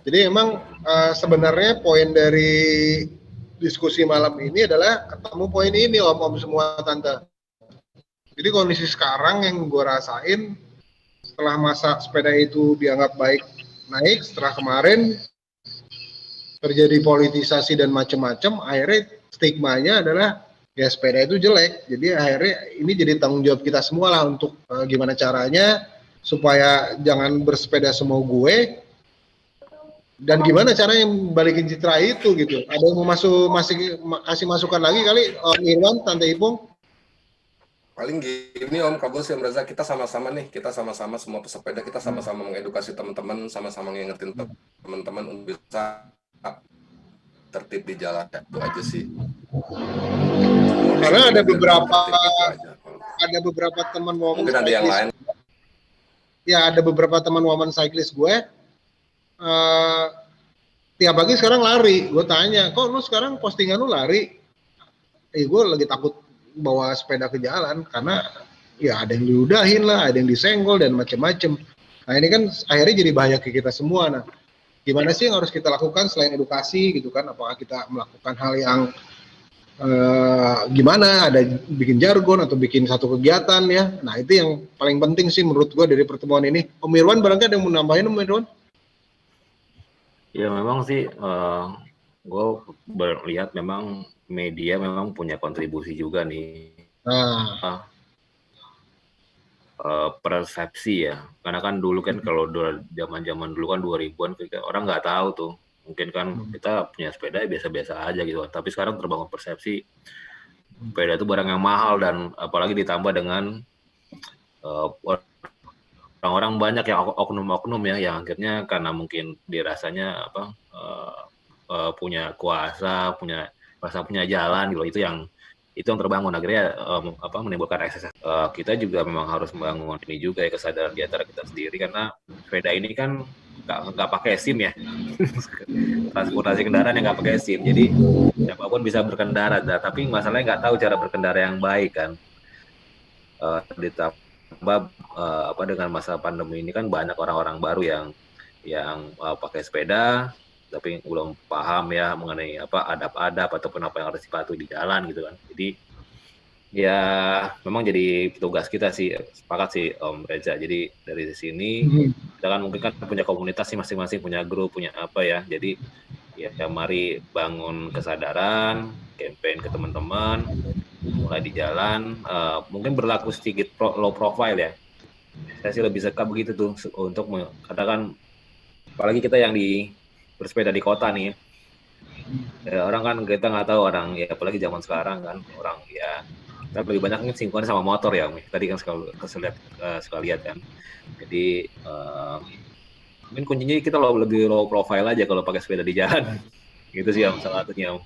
Jadi emang sebenarnya poin dari diskusi malam ini adalah ketemu poin ini Om semua tante. Jadi kondisi sekarang yang gue rasain setelah masa sepeda itu dianggap baik naik, setelah kemarin terjadi politisasi dan macam-macam, akhirnya stigmanya adalah ya sepeda itu jelek. Jadi akhirnya ini jadi tanggung jawab kita semua lah untuk gimana caranya supaya jangan bersepeda semau gue dan gimana caranya balikin citra itu gitu. Ada yang mau kasih masukan lagi kali Om Irwan, Tante Ipung? Paling gini Om Kabus yang merasa kita sama-sama nih, kita sama-sama semua pesepeda, kita sama-sama mengedukasi teman-teman, sama-sama ngingetin teman-teman untuk bisa tertib di jalan. Itu aja sih. Karena ada beberapa teman woman mungkin ada yang lain. Ya, ada beberapa teman woman cyclist gue tiap pagi sekarang lari. Gue tanya, kok lu sekarang postingan lu lari? Gue lagi takut bawa sepeda ke jalan karena ya ada yang diudahin lah, ada yang disenggol dan macam-macam. Nah ini kan akhirnya jadi bahaya ke kita semua. Nah gimana sih yang harus kita lakukan selain edukasi gitu kan? Apakah kita melakukan hal yang gimana? Ada bikin jargon atau bikin satu kegiatan ya? Nah itu yang paling penting sih menurut gue dari pertemuan ini. Om Irwan barangkali ada yang mau nambahin Om Irwan? Ya memang sih gue melihat memang media memang punya kontribusi juga nih. Persepsi ya. Karena kan dulu kan kalau zaman-zaman dulu kan 2000-an orang nggak tahu tuh. Mungkin kan kita punya sepeda biasa-biasa aja gitu. Tapi sekarang terbangun persepsi sepeda itu barang yang mahal dan apalagi ditambah dengan orang-orang banyak yang oknum-oknum ya yang akhirnya karena mungkin dirasanya punya kuasa, punya jalan gitu, itu yang terbangun akhirnya menimbulkan ekses. Kita juga memang harus membangun ini juga ya, kesadaran di antara kita sendiri karena sepeda ini kan nggak pakai SIM ya. Transportasi kendaraan yang nggak pakai SIM, jadi siapapun bisa berkendara, tapi masalahnya nggak tahu cara berkendara yang baik kan. Ditambah dengan masa pandemi ini kan banyak orang-orang baru yang pakai sepeda tapi belum paham ya mengenai adab-adab ataupun apa yang harus dipatuhi di jalan gitu kan. Jadi Ya, memang jadi tugas kita sih, sepakat sih Om Reza. Jadi dari sini kita kan mungkin kan punya komunitas sih masing-masing, punya grup, punya apa ya. Jadi ya mari bangun kesadaran, campaign ke teman-teman, mulai di jalan. Mungkin berlaku sedikit low profile ya. Saya sih lebih suka begitu tuh untuk katakan, apalagi kita yang bersepeda di kota nih ya. Orang kan kita nggak tahu orang ya, apalagi zaman sekarang kan orang ya. Kita lebih banyak singgungan sama motor ya, tadi kan suka lihat kan. Jadi mungkin kuncinya kita lebih low profile aja kalau pakai sepeda di jalan. Gitu sih Om, salah satunya Om.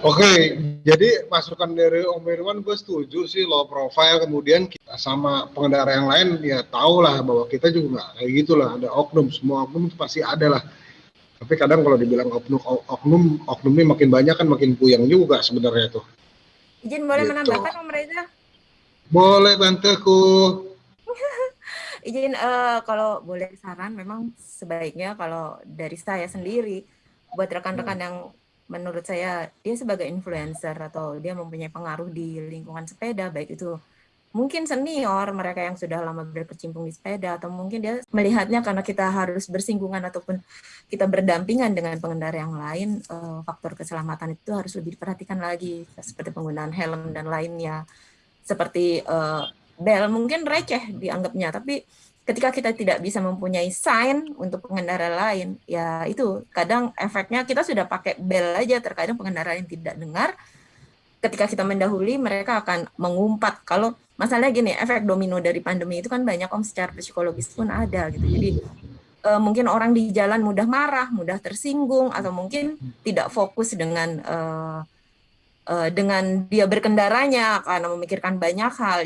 Oke, jadi masukan dari Om Irwan gue setuju sih, low profile. Kemudian kita sama pengendara yang lain ya tahu lah bahwa kita juga nggak kayak gitulah, ada oknum, semua oknum pasti ada lah. Tapi kadang kalau dibilang oknumnya makin banyak kan makin puyeng juga sebenarnya tuh. Izin boleh Gitu. menambahkan Om Reza? Boleh tanteku. Izin kalau boleh saran, memang sebaiknya kalau dari saya sendiri, buat rekan-rekan yang menurut saya dia sebagai influencer atau dia mempunyai pengaruh di lingkungan sepeda, baik itu mungkin senior, mereka yang sudah lama berkecimpung di sepeda, atau mungkin dia melihatnya karena kita harus bersinggungan ataupun kita berdampingan dengan pengendara yang lain, faktor keselamatan itu harus lebih diperhatikan lagi, seperti penggunaan helm dan lainnya. Seperti bel mungkin receh dianggapnya, tapi ketika kita tidak bisa mempunyai sign untuk pengendara lain, ya itu kadang efeknya kita sudah pakai bel aja, terkadang pengendara yang tidak dengar, ketika kita mendahului mereka akan mengumpat. Kalau masalahnya gini, efek domino dari pandemi itu kan banyak Om, secara psikologis pun ada gitu. Jadi mungkin orang di jalan mudah marah, mudah tersinggung, atau mungkin tidak fokus dengan dia berkendaranya karena memikirkan banyak hal.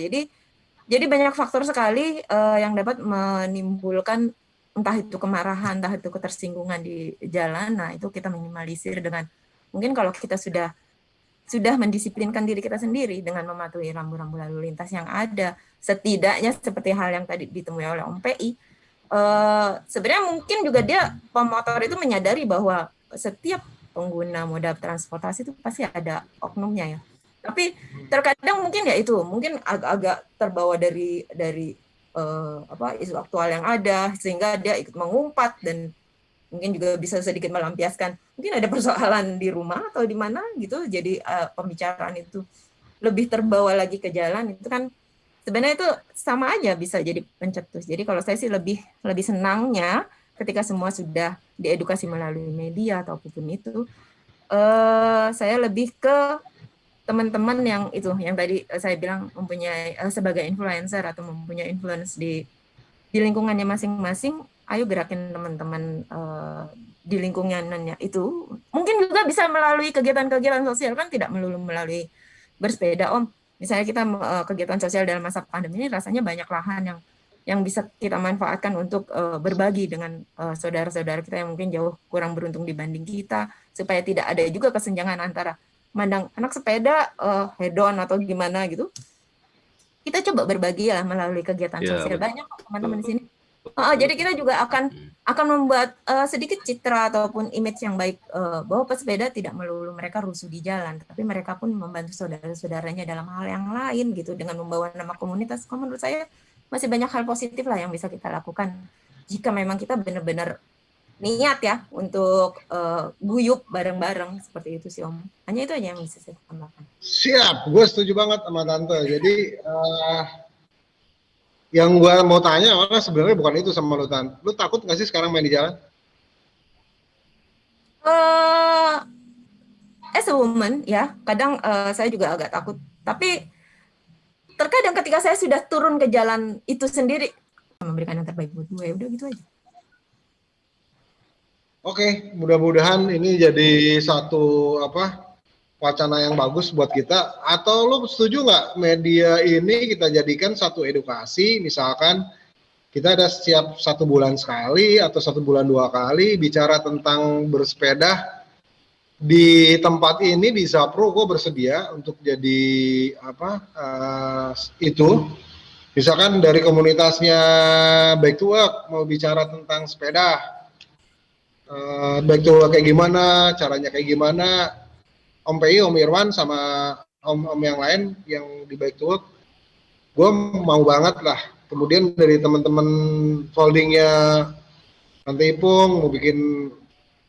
Jadi banyak faktor sekali yang dapat menimbulkan entah itu kemarahan, entah itu ketersinggungan di jalan. Nah, itu kita minimalisir dengan mungkin kalau kita sudah mendisiplinkan diri kita sendiri dengan mematuhi rambu-rambu lalu lintas yang ada, setidaknya seperti hal yang tadi ditemui oleh Om PI. Sebenarnya mungkin juga dia pemotor itu menyadari bahwa setiap pengguna moda transportasi itu pasti ada oknumnya ya. Tapi terkadang mungkin ya itu mungkin agak terbawa dari isu aktual yang ada sehingga dia ikut mengumpat dan mungkin juga bisa sedikit melampiaskan mungkin ada persoalan di rumah atau di mana gitu. Jadi pembicaraan itu lebih terbawa lagi ke jalan, itu kan sebenarnya itu sama aja bisa jadi pencetus. Jadi kalau saya sih lebih senangnya ketika semua sudah diedukasi melalui media ataupun itu, saya lebih ke teman-teman yang tadi saya bilang mempunyai sebagai influencer atau mempunyai influence di lingkungannya masing-masing. Ayo gerakin teman-teman di lingkungannya itu. Mungkin juga bisa melalui kegiatan-kegiatan sosial, kan tidak melulu melalui bersepeda Om. Misalnya kita kegiatan sosial dalam masa pandemi ini rasanya banyak lahan yang bisa kita manfaatkan untuk berbagi dengan saudara-saudara kita yang mungkin jauh kurang beruntung dibanding kita, supaya tidak ada juga kesenjangan antara mandang anak sepeda hedon atau gimana gitu. Kita coba berbagi lah melalui kegiatan sosial. Banyak teman-teman di sini. Jadi kita juga akan membuat sedikit citra ataupun image yang baik bahwa pesepeda tidak melulu mereka rusuh di jalan, tapi mereka pun membantu saudara-saudaranya dalam hal yang lain gitu, dengan membawa nama komunitas. Menurut saya masih banyak hal positif lah yang bisa kita lakukan jika memang kita benar-benar niat ya untuk guyup bareng-bareng seperti itu sih Om. Hanya itu aja yang bisa saya tambahkan. Siap, gue setuju banget sama Tante. Jadi yang gue mau tanya malah sebenarnya bukan itu sama lu, Tan. Lu takut nggak sih sekarang main di jalan? As a woman ya, kadang saya juga agak takut. Tapi terkadang ketika saya sudah turun ke jalan itu sendiri, memberikan yang terbaik buat gue, udah gitu aja. Oke, mudah-mudahan ini jadi satu wacana yang bagus buat kita. Atau lu setuju nggak media ini kita jadikan satu edukasi, misalkan kita ada setiap 1 bulan sekali atau 1 bulan 2 kali bicara tentang bersepeda di tempat ini di Zapro. Gue bersedia untuk jadi itu. Misalkan dari komunitasnya Back to Work mau bicara tentang sepeda, Back to Work kayak gimana, caranya kayak gimana. Om PI, Om Irwan, sama om-om yang lain yang di Bike to Work, gue mau banget lah. Kemudian dari teman-teman foldingnya Tante Ipung mau bikin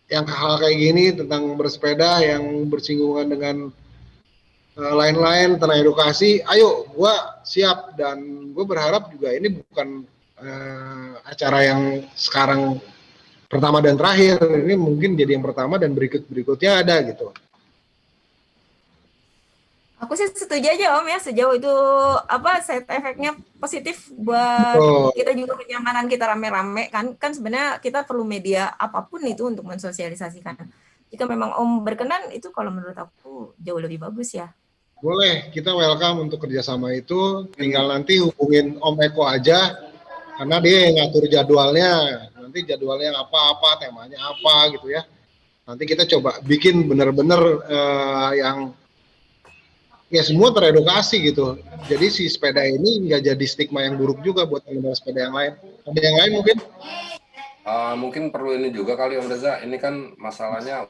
yang hal kayak gini tentang bersepeda yang bersinggungan dengan lain-lain tentang edukasi, ayo gue siap. Dan gue berharap juga ini bukan acara yang sekarang pertama dan terakhir, ini mungkin jadi yang pertama dan berikutnya ada gitu. Aku sih setuju aja Om ya, sejauh itu side effect-nya positif buat kita juga, kenyamanan kita rame-rame kan sebenarnya kita perlu media apapun itu untuk mensosialisasikan. Jika memang Om berkenan, itu kalau menurut aku jauh lebih bagus ya. Boleh, kita welcome untuk kerjasama itu, tinggal nanti hubungin Om Eko aja, karena dia yang ngatur jadwalnya, nanti jadwalnya apa-apa, temanya apa gitu ya. Nanti kita coba bikin bener-bener yang ya semua teredukasi gitu. Jadi si sepeda ini nggak jadi stigma yang buruk juga buat pengendara sepeda yang lain. Ada yang lain mungkin? Mungkin perlu ini juga kali Om Reza. Ini kan masalahnya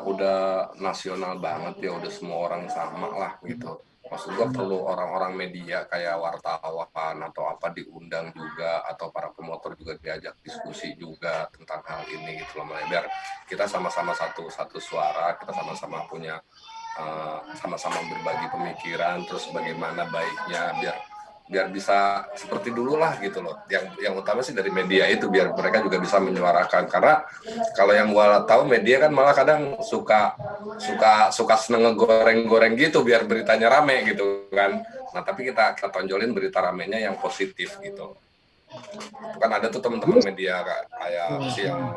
udah nasional banget ya, udah semua orang sama lah gitu. Maksud gua perlu orang-orang media kayak wartawan atau apa diundang juga, atau para pemotor juga diajak diskusi juga tentang hal ini gitu loh, biar kita sama-sama satu suara, kita sama-sama punya sama-sama berbagi pemikiran, terus bagaimana baiknya biar bisa seperti dulu lah gitu loh. Yang utama sih dari media itu, biar mereka juga bisa menyuarakan, karena kalau yang gua tahu media kan malah kadang suka seneng ngegoreng-goreng gitu biar beritanya rame gitu kan. Nah tapi kita tonjolin berita ramenya yang positif gitu. Kan ada tuh teman-teman media kayak si yang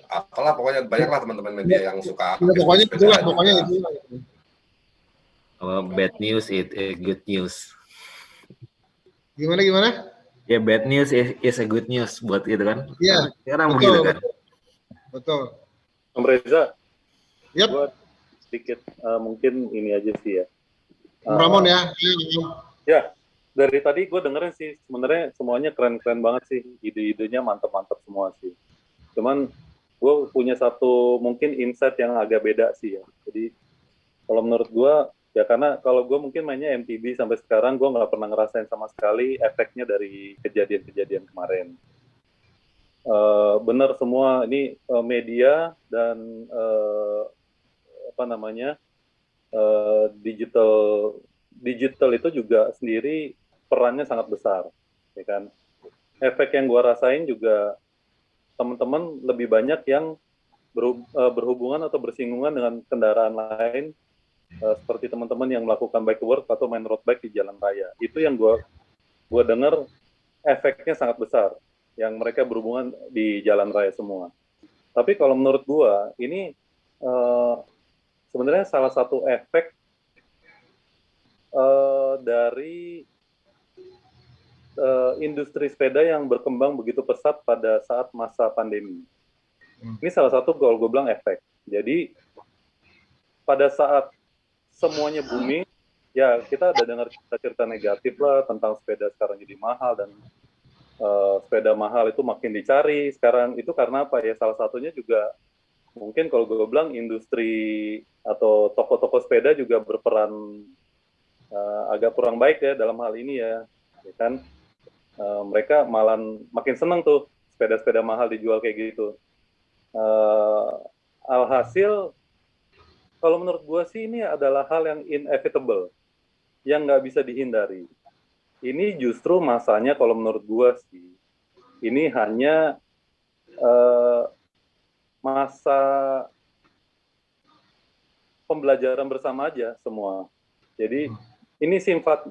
apalah, pokoknya banyak lah teman-teman media yang suka pokoknya itu. Bad news is good news. Gimana? Ya, bad news is a good news buat itu kan. Iya. Sekarang begitu kan. Betul. Om Reza. Yep. Buat sedikit mungkin ini aja sih ya. Ramon ya. Ya, dari tadi gue dengerin sih sebenarnya semuanya keren-keren banget sih, ide-idenya mantap-mantap semua sih. Cuman gue punya satu mungkin insight yang agak beda sih ya. Jadi kalau menurut gue ya, karena kalau gue mungkin mainnya MTB sampai sekarang gue nggak pernah ngerasain sama sekali efeknya dari kejadian-kejadian kemarin. Benar semua ini media dan digital itu juga sendiri perannya sangat besar, ya kan. Efek yang gue rasain juga teman-teman lebih banyak yang berhubungan atau bersinggungan dengan kendaraan lain, seperti teman-teman yang melakukan bike to work atau main road bike di jalan raya. Itu yang gue dengar efeknya sangat besar, yang mereka berhubungan di jalan raya semua. Tapi kalau menurut gue ini sebenarnya salah satu efek dari industri sepeda yang berkembang begitu pesat pada saat masa pandemi. Ini salah satu kalau gue bilang efek. Jadi pada saat semuanya booming, ya kita ada dengar cerita negatif lah tentang sepeda sekarang jadi mahal, dan sepeda mahal itu makin dicari sekarang. Itu karena apa ya? Salah satunya juga mungkin kalau gue bilang industri atau toko-toko sepeda juga berperan agak kurang baik ya dalam hal ini ya kan. Mereka malah makin senang tuh sepeda-sepeda mahal dijual kayak gitu. Alhasil kalau menurut gue sih ini adalah hal yang inevitable, yang nggak bisa dihindari. Ini justru masanya kalau menurut gue sih, ini hanya masa pembelajaran bersama aja semua. Jadi ini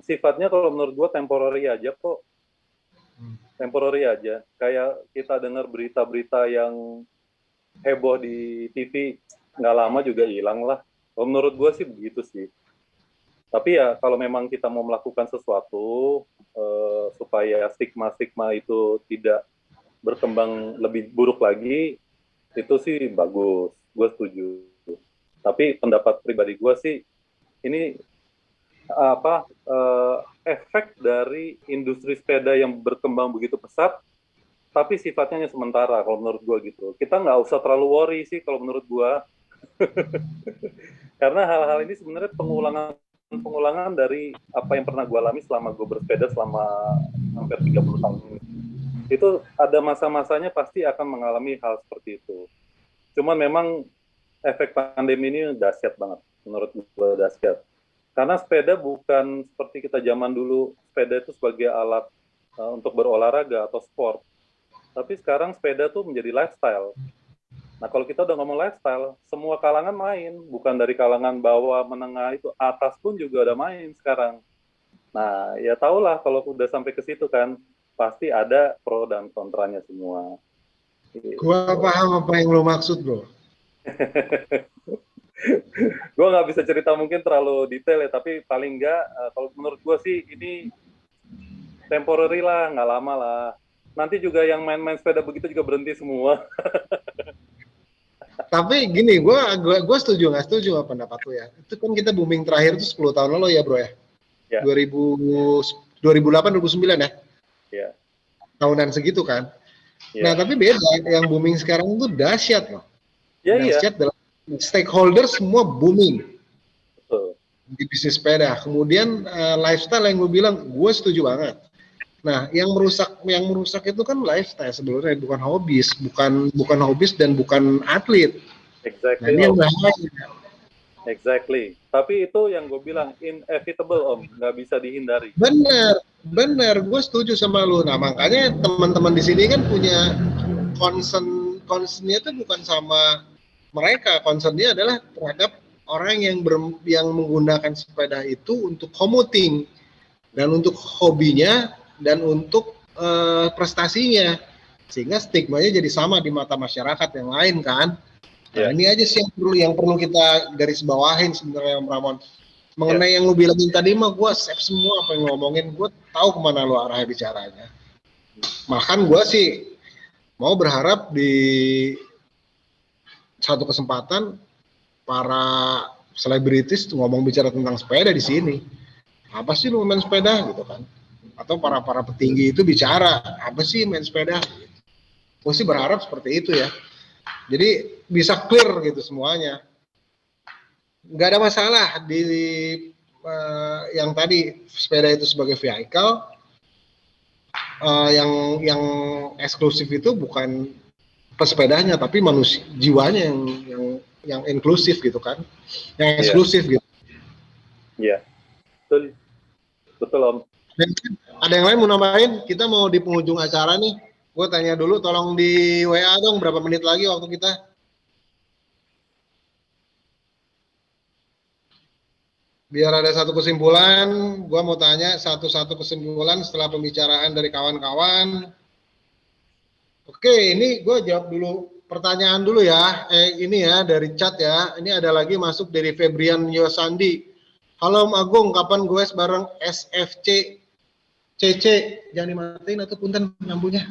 sifatnya kalau menurut gue temporary aja kok. Temporary aja. Kayak kita dengar berita-berita yang heboh di TV, nggak lama juga hilang lah. Kalau menurut gue sih begitu sih. Tapi ya kalau memang kita mau melakukan sesuatu supaya stigma-stigma itu tidak berkembang lebih buruk lagi, itu sih bagus. Gue setuju. Tapi pendapat pribadi gue sih, ini efek dari industri sepeda yang berkembang begitu pesat, tapi sifatnya hanya sementara kalau menurut gue gitu. Kita nggak usah terlalu worry sih kalau menurut gue. Karena hal-hal ini sebenarnya pengulangan dari apa yang pernah gue alami selama gue bersepeda selama hampir 30 tahun ini. Itu ada masa-masanya pasti akan mengalami hal seperti itu. Cuman memang efek pandemi ini dahsyat banget, menurut gue dahsyat. Karena sepeda bukan seperti kita zaman dulu, sepeda itu sebagai alat untuk berolahraga atau sport. Tapi sekarang sepeda tuh menjadi lifestyle. Nah kalau kita udah ngomong lifestyle, semua kalangan main. Bukan dari kalangan bawah, menengah, itu atas pun juga udah main sekarang. Nah ya tahulah kalau udah sampai ke situ kan, pasti ada pro dan kontranya semua. Gua paham apa yang lo maksud, bro. Gue nggak bisa cerita mungkin terlalu detail ya, tapi paling nggak kalau menurut gue sih ini temporary lah, nggak lama lah. Nanti juga yang main-main sepeda begitu juga berhenti semua. Tapi gini, gue setuju nggak setuju sama pendapat lo ya. Itu kan kita booming terakhir itu 10 tahun lalu ya, bro ya. 2008 2009 ya. Iya. Tahunan segitu kan. Nah, tapi beda, yang booming sekarang itu dahsyat loh. Dahsyat dalam stakeholder semua booming. Betul. Di bisnis sepeda. Kemudian lifestyle yang gue bilang, gue setuju banget. Nah, yang merusak itu kan lifestyle sebenarnya, bukan hobis dan bukan atlet. Exactly. Nah, ini yang bahaya. Exactly. Tapi itu yang gue bilang inevitable Om, nggak bisa dihindari. Bener, gue setuju sama lu. Nah, makanya teman-teman di sini kan punya concernnya itu bukan sama mereka, concernnya adalah terhadap orang yang menggunakan sepeda itu untuk commuting dan untuk hobinya dan untuk prestasinya, sehingga stigmanya jadi sama di mata masyarakat yang lain kan. Nah, ini aja sih yang perlu kita garis bawahin sebenarnya, Om Ramon. Mengenai yang lu bilangin tadi mah gue save semua apa yang lu ngomongin, gue tahu kemana lu arah bicaranya. Bahkan gue sih mau berharap di satu kesempatan para selebritis ngomong bicara tentang sepeda di sini. Apa sih lu main sepeda gitu kan? Atau para petinggi itu bicara apa sih main sepeda? Gue sih berharap seperti itu ya. Jadi bisa clear gitu semuanya. Nggak ada masalah di yang tadi sepeda itu sebagai vehicle, yang eksklusif itu bukan pesepedanya tapi manusia, jiwanya yang inklusif gitu kan, yang eksklusif gitu. Iya, betul Om. Ada yang lain mau nambahin? Kita mau di penghujung acara nih. Gue tanya dulu, tolong di WA dong berapa menit lagi waktu kita. Biar ada satu kesimpulan, gue mau tanya satu-satu kesimpulan setelah pembicaraan dari kawan-kawan. Oke, ini gue jawab dulu pertanyaan dulu ya. Ini ya dari chat ya. Ini ada lagi masuk dari Febrian Yosandi. Halo Om Agung, kapan gue bareng SFC CC? Jangan dimatiin atau punten lampunya.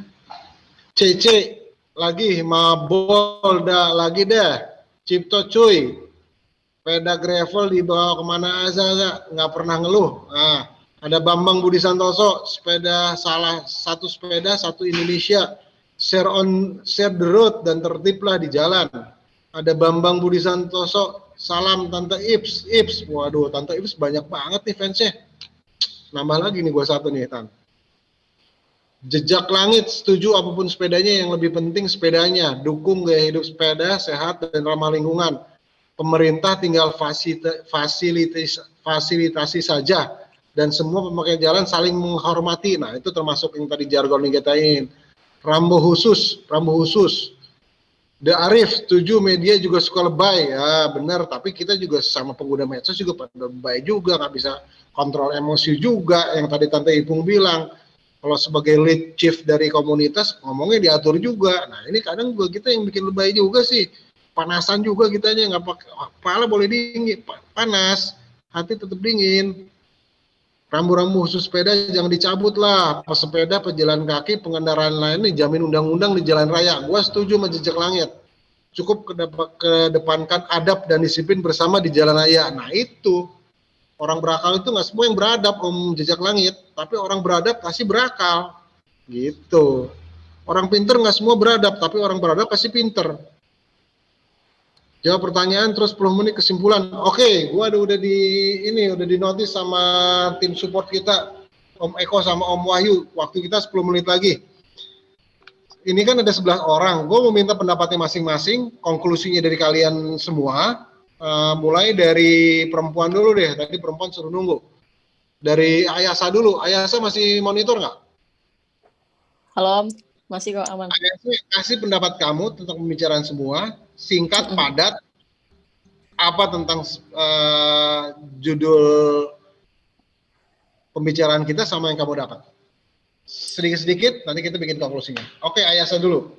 CC lagi, Mabol lagi dah. Cipto cuy. Sepeda gravel dibawa kemana aja nggak pernah ngeluh. Nah, ada Bambang Budi Santoso, sepeda salah satu sepeda satu Indonesia, share the road dan tertiblah di jalan. Ada Bambang Budi Santoso, salam Tante Ips. Waduh, Tante Ips banyak banget nih fansnya. Nambah lagi nih gua satu nih, Tan. Jejak Langit, setuju apapun sepedanya, yang lebih penting sepedanya. Dukung gaya hidup sepeda sehat dan ramah lingkungan. Pemerintah tinggal fasilitasi saja dan semua pemakai jalan saling menghormati. Nah, itu termasuk yang tadi jargon yang digatain. Rambu khusus. The Arif, setuju media juga suka lebay. Ya benar, tapi kita juga sama pengguna medsos juga pada lebay juga, nggak bisa kontrol emosi juga. Yang tadi Tante Ipung bilang, kalau sebagai lead chief dari komunitas ngomongnya diatur juga. Nah, ini kadang juga kita yang bikin lebay juga sih. Panasan juga kitanya, nggak pakai kepala boleh dingin, panas, hati tetap dingin. Rambu-rambu khusus sepeda jangan dicabut lah. Pesepeda, pejalan kaki, pengendaraan lain dijamin undang-undang di jalan raya. Gua setuju sama Jejak Langit. Cukup kedepankan adab dan disiplin bersama di jalan raya. Nah itu orang berakal itu nggak semua yang beradab, Om Jejak Langit. Tapi orang beradab pasti berakal, gitu. Orang pinter nggak semua beradab, tapi orang beradab pasti pinter. Jawab pertanyaan terus 10 menit kesimpulan. Oke, gua udah di notis sama tim support kita, Om Eko sama Om Wahyu. Waktu kita 10 menit lagi. Ini kan ada 11 orang. Gue mau minta pendapatnya masing-masing, konklusinya dari kalian semua. Mulai dari perempuan dulu deh. Tadi perempuan suruh nunggu. Dari Ayasa dulu. Ayasa masih monitor nggak? Halo, masih kok aman. Ayasa, kasih pendapat kamu tentang pembicaraan semua. Singkat, padat. Apa tentang judul pembicaraan kita sama yang kamu dapat? Sedikit-sedikit, nanti kita bikin konklusinya. Oke, Ayasa dulu.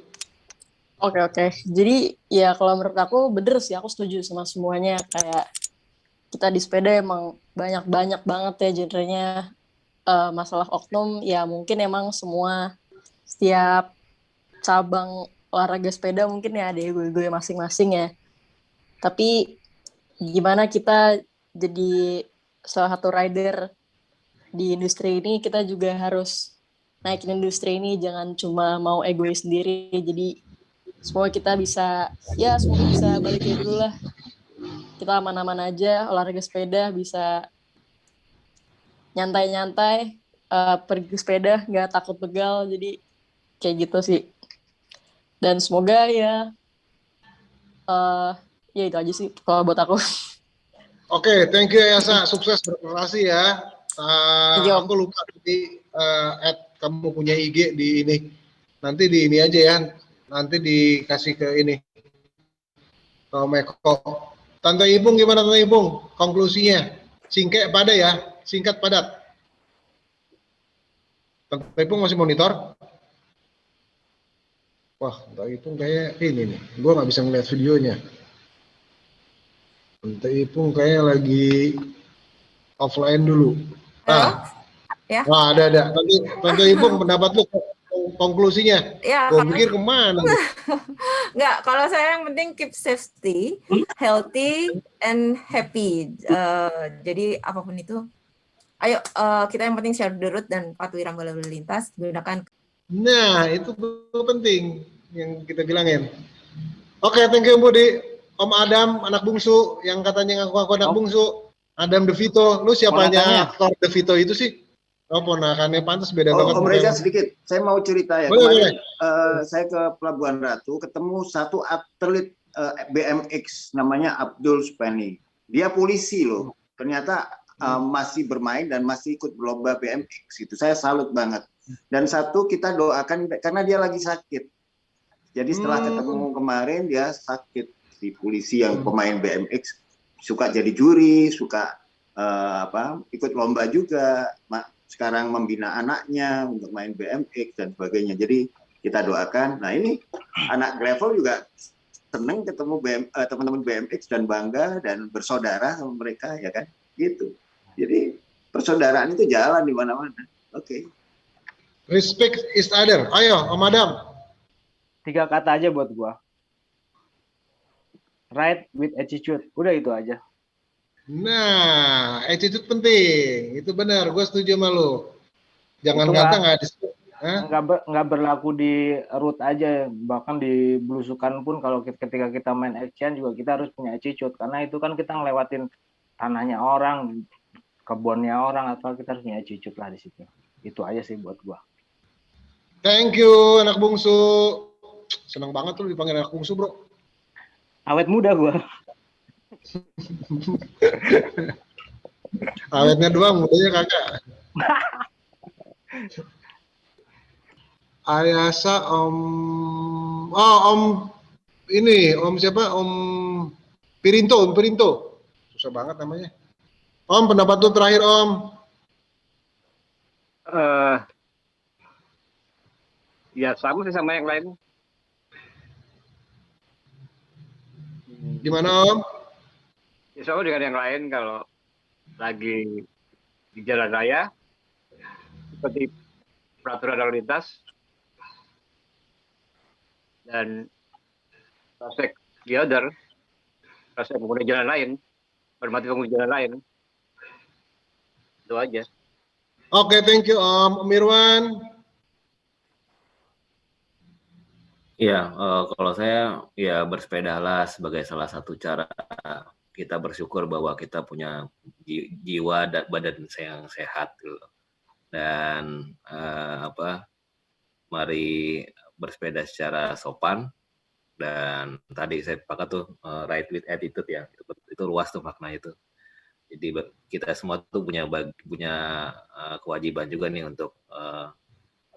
Oke. Jadi ya kalau menurut aku bener sih, aku setuju sama semuanya. Kayak kita di sepeda emang banyak banget ya genrenya. Masalah oknum ya mungkin emang semua setiap cabang olahraga sepeda mungkin ya ada ego-ego masing-masing ya. Tapi gimana kita jadi salah satu rider di industri ini, kita juga harus naikin industri ini, jangan cuma mau egois sendiri. Jadi semoga kita bisa, ya semoga bisa balik kayak dulu lah. Kita aman-aman aja, olahraga sepeda bisa nyantai-nyantai, pergi sepeda, nggak takut begal, jadi kayak gitu sih. Dan semoga ya itu aja sih kalau buat aku. Oke, thank you Ayasa, sukses berprestasi ya. Aku lupa tadi kamu punya IG di ini. Nanti di ini aja ya. Nanti dikasih ke ini. Ke Meko. Tante Ipung gimana Tante Ipung? Konklusinya singkat padat ya, singkat padat. Tante Ipung masih monitor? Wah, Tante Ipung kayak ini nih. Gue nggak bisa ngeliat videonya. Tante Ipung kayak lagi offline dulu. Ya. Wah, ada. Tante Ipung pendapat lu konklusinya. Ya, gue pikir kemana? Enggak, kalau saya yang penting keep safety, healthy, and happy. Jadi apapun itu, ayo kita yang penting share the road dan patuhi rambu lalu lintas, gunakan. Nah, itu penting yang kita bilangin. Oke, thank you Budi. Om Adam, anak bungsu, yang katanya ngaku-ngaku anak bungsu. Adam DeVito, lu siapanya aktor DeVito itu sih? Oh, ponakannya pantas beda banget. Om Reza sedikit, saya mau cerita ya. Boleh. Saya ke Pelabuhan Ratu, ketemu satu atlet BMX namanya Abdul Supani. Dia polisi loh. Ternyata masih bermain dan masih ikut berlomba BMX. Itu saya salut banget. Dan satu kita doakan karena dia lagi sakit. Jadi setelah ketemu kemarin dia sakit. Si polisi yang pemain BMX suka jadi juri, suka ikut lomba juga. Sekarang membina anaknya untuk main BMX dan sebagainya. Jadi kita doakan. Nah ini anak gravel juga seneng ketemu teman-teman BMX dan bangga dan bersaudara sama mereka ya kan. Gitu. Jadi persaudaraan itu jalan di mana-mana. Oke. Respect is other. Ayo, Om Adam. 3 kata aja buat gua. Ride with attitude. Udah itu aja. Nah, attitude penting. Itu benar, gue setuju sama lu. Jangan kata nggak berlaku di route aja, bahkan di belusukan pun kalau ketika kita main action juga kita harus punya attitude, karena itu kan kita ngelewatin tanahnya orang, kebunnya orang, atau kita harus punya attitude lah di situ. Itu aja sih buat gua. Thank you, anak bungsu. Senang banget tuh dipanggil anak bungsu, bro. Awet muda gua. Awetnya doang, mudanya kagak. Ayasa Om ini, Om siapa? Om Pirinto. Susah banget namanya. Om, pendapat lu terakhir, Om. Ya sama sih sama yang lain. Gimana, Om? Ya sama dengan yang lain, kalau lagi di jalan raya seperti peraturan lalu lintas dan traffic di other, traffic pengguna jalan lain, hormati pengguna jalan lain. Itu aja. Oke, thank you Om. Om Irwan. Iya, kalau saya ya bersepedalah sebagai salah satu cara kita bersyukur bahwa kita punya jiwa dan badan yang sehat gitu. Dan mari bersepeda secara sopan, dan tadi saya sepakat tuh ride with attitude ya, itu luas tuh makna itu. Jadi kita semua tuh punya kewajiban juga nih untuk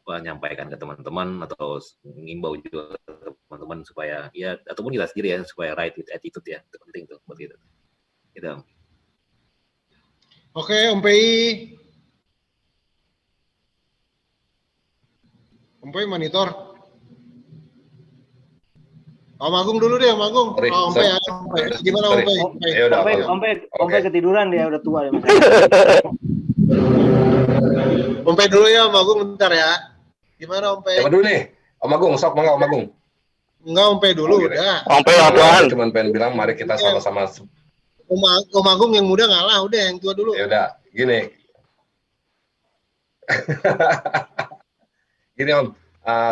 menyampaikan ke teman-teman atau mengimbau juga ke teman-teman supaya ya, ataupun kita sendiri ya, supaya ride with attitude ya, itu penting tuh buat kita. Gitu. Oke, Om PI. Om PI monitor. Om Agung dulu deh, Om Agung. Om PI ya. Gimana Om PI? Om PI ketiduran dia, udah tua ya. Om PI dulu ya, Om Agung bentar ya. Gimana Om PI? Siapa dulu nih? Om Agung, sok mangga Om Agung. Enggak, Om PI dulu udah. Om PI apaan? Cuman pengen bilang mari kita sama-sama. Om Agung yang muda ngalah, udah yang tua dulu. Ya udah, gini. Gini Om,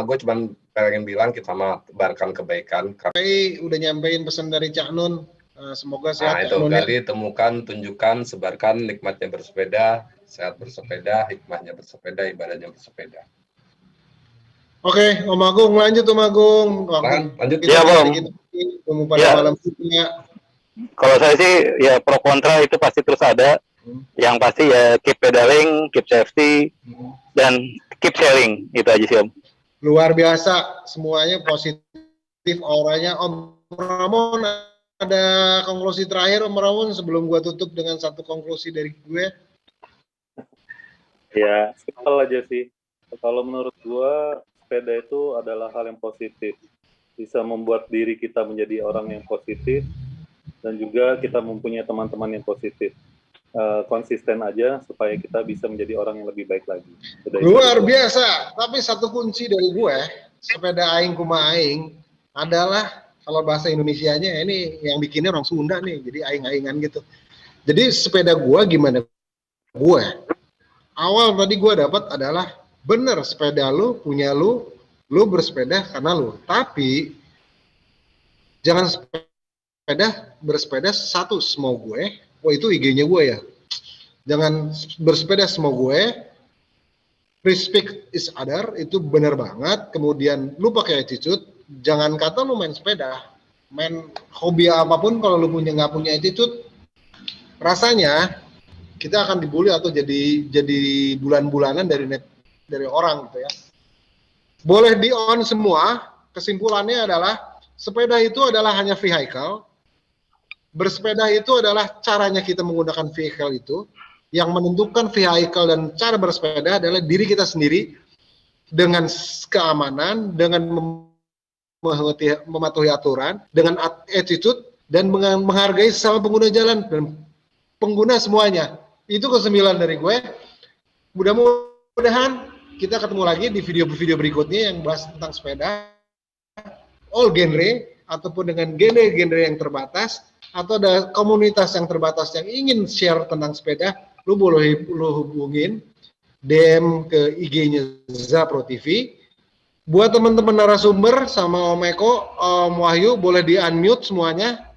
gue cuman pengen bilang kita tebarkan kebaikan. PI udah nyampein pesan dari Cak Nun. Semoga sehat. Nah itu, gali, temukan, tunjukkan, sebarkan nikmatnya bersepeda, sehat bersepeda, hikmahnya bersepeda, ibadahnya bersepeda. Oke, Om Agung lanjut Om Agung. Lanjut. Iya Om. Pada malam ya. Kalau saya sih ya pro kontra itu pasti terus ada. Yang pasti ya keep pedaling, keep safety, dan keep sharing, itu aja sih Om. Luar biasa, semuanya positif auranya. Om Ramon, ada konklusi terakhir Om Ramon sebelum gua tutup dengan satu konklusi dari gue. Ya, simpel aja sih. Kalau menurut gua, sepeda itu adalah hal yang positif. Bisa membuat diri kita menjadi orang yang positif, dan juga kita mempunyai teman-teman yang positif. Konsisten aja supaya kita bisa menjadi orang yang lebih baik lagi. Luar biasa. Tapi satu kunci dari gue, sepeda aing kuma aing adalah, kalau bahasa Indonesianya ini yang bikinnya orang Sunda nih, jadi aing-aingan gitu. Jadi sepeda gue gimana? Gue awal tadi gue dapat adalah bener, sepeda lu punya lu bersepeda karena lu. Tapi jangan bersepeda satu semau gue. Wah itu IG-nya gue ya. Jangan bersepeda semau gue. Respect is other, itu benar banget. Kemudian lu pakai attitude. Jangan kata lu main sepeda, main hobi apapun, kalau lu nggak punya attitude, rasanya kita akan dibully atau jadi bulan-bulanan dari orang gitu ya. Boleh di on semua. Kesimpulannya adalah sepeda itu adalah hanya vehicle. Bersepeda itu adalah caranya kita menggunakan vehicle itu. Yang menentukan vehicle dan cara bersepeda adalah diri kita sendiri, dengan keamanan, dengan mematuhi aturan, dengan attitude, dan menghargai sesama pengguna jalan dan pengguna semuanya. Itu ke-9 dari gue. Mudah-mudahan kita ketemu lagi di video-video berikutnya yang bahas tentang sepeda, all genre, ataupun dengan genre-genre yang terbatas, atau ada komunitas yang terbatas yang ingin share tentang sepeda, lu boleh hubungin DM ke IG-nya Zapro TV. Buat teman-teman narasumber sama Om Eko, Om Wahyu, boleh di-unmute semuanya.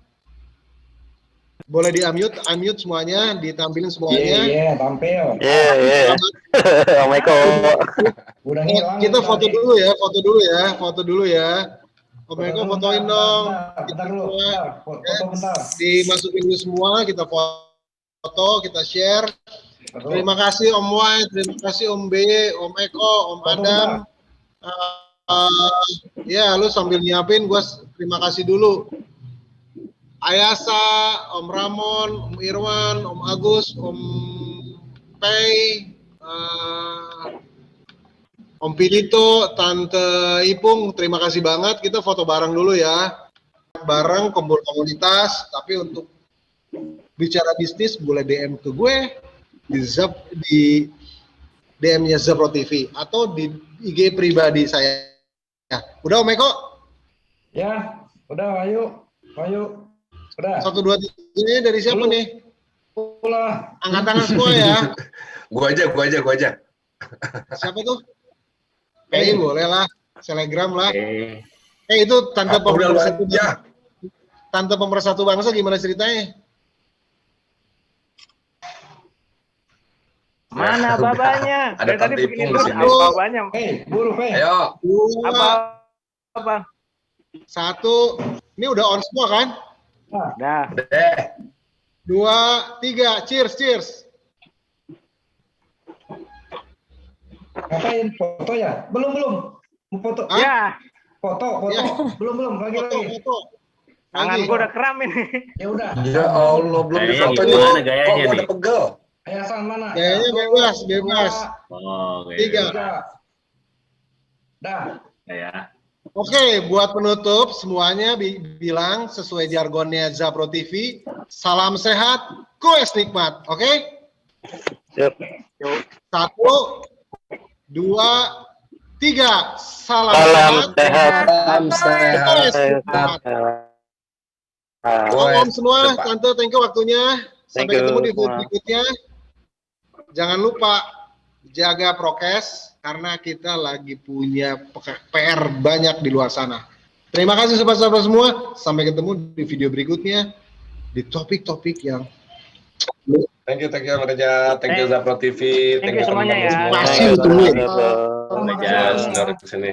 Boleh di-unmute semuanya, ditampilin semuanya. Iya, tampil. Iya. Om Eko. Udah hilang. Kita foto dulu ya. Om Eko fotoin dong. Bentar dulu. Foto. Dimasukin dulu semua, kita foto, kita share. Terima kasih Om Wai, terima kasih Om B, Om Eko, Om Adam. Ya, lu sambil nyiapin, gua terima kasih dulu. Ayasa, Om Ramon, Om Irwan, Om Agus, Om Pei, Om Pilito, Tante Ipung, terima kasih banget. Kita foto bareng dulu ya. Bareng, kumpul komunitas, tapi untuk bicara bisnis boleh DM ke gue di DM-nya Zapro TV atau di IG pribadi saya. Udah Om Eko? Ya, udah ayo. Udah. 1, 2, 3 ini dari siapa nih? Ulah. Angkat tangan semua ya. Gua aja. Siapa tuh? Boleh lah, Telegram lah. Itu tante udah lu pemersatu aja. Tante pemersatu bangsa gimana ceritanya? Mana babanya? Ada Dari tadi Tante begini Ipung di terus, sini. apa babanya? Buru, Ayo. Apa? 1, ini udah on semua kan? Dah. 2, 3, cheers. Ngapain? Foto ya? Belum. Mau foto? Ya. Foto. Ya. Belum. Lagi. Tangan gua udah kram ini. Ya udah. Ya Allah, belum Gayanya difotoin. gimana gayanya Kok gua nih? udah pegel. Ayasan mana? Kayaknya bebas. Oh, 3. Dah. Ya. Oke, buat penutup semuanya bilang sesuai jargonnya Zapro TV, salam sehat, kues nikmat, oke? Siap. 1, 2, 3, salam sehat. kues nikmat. Om semua, Tante, thank you waktunya. Sampai ketemu di video berikutnya. Jangan lupa jaga prokes karena kita lagi punya PR banyak di luar sana. Terima kasih sobat-sobat semua. Sampai ketemu di video berikutnya di topik-topik yang Thank you Reja, thank you Zapro TV, Thank you semuanya ya. pasti ditungguin. Ya, sudah di sini.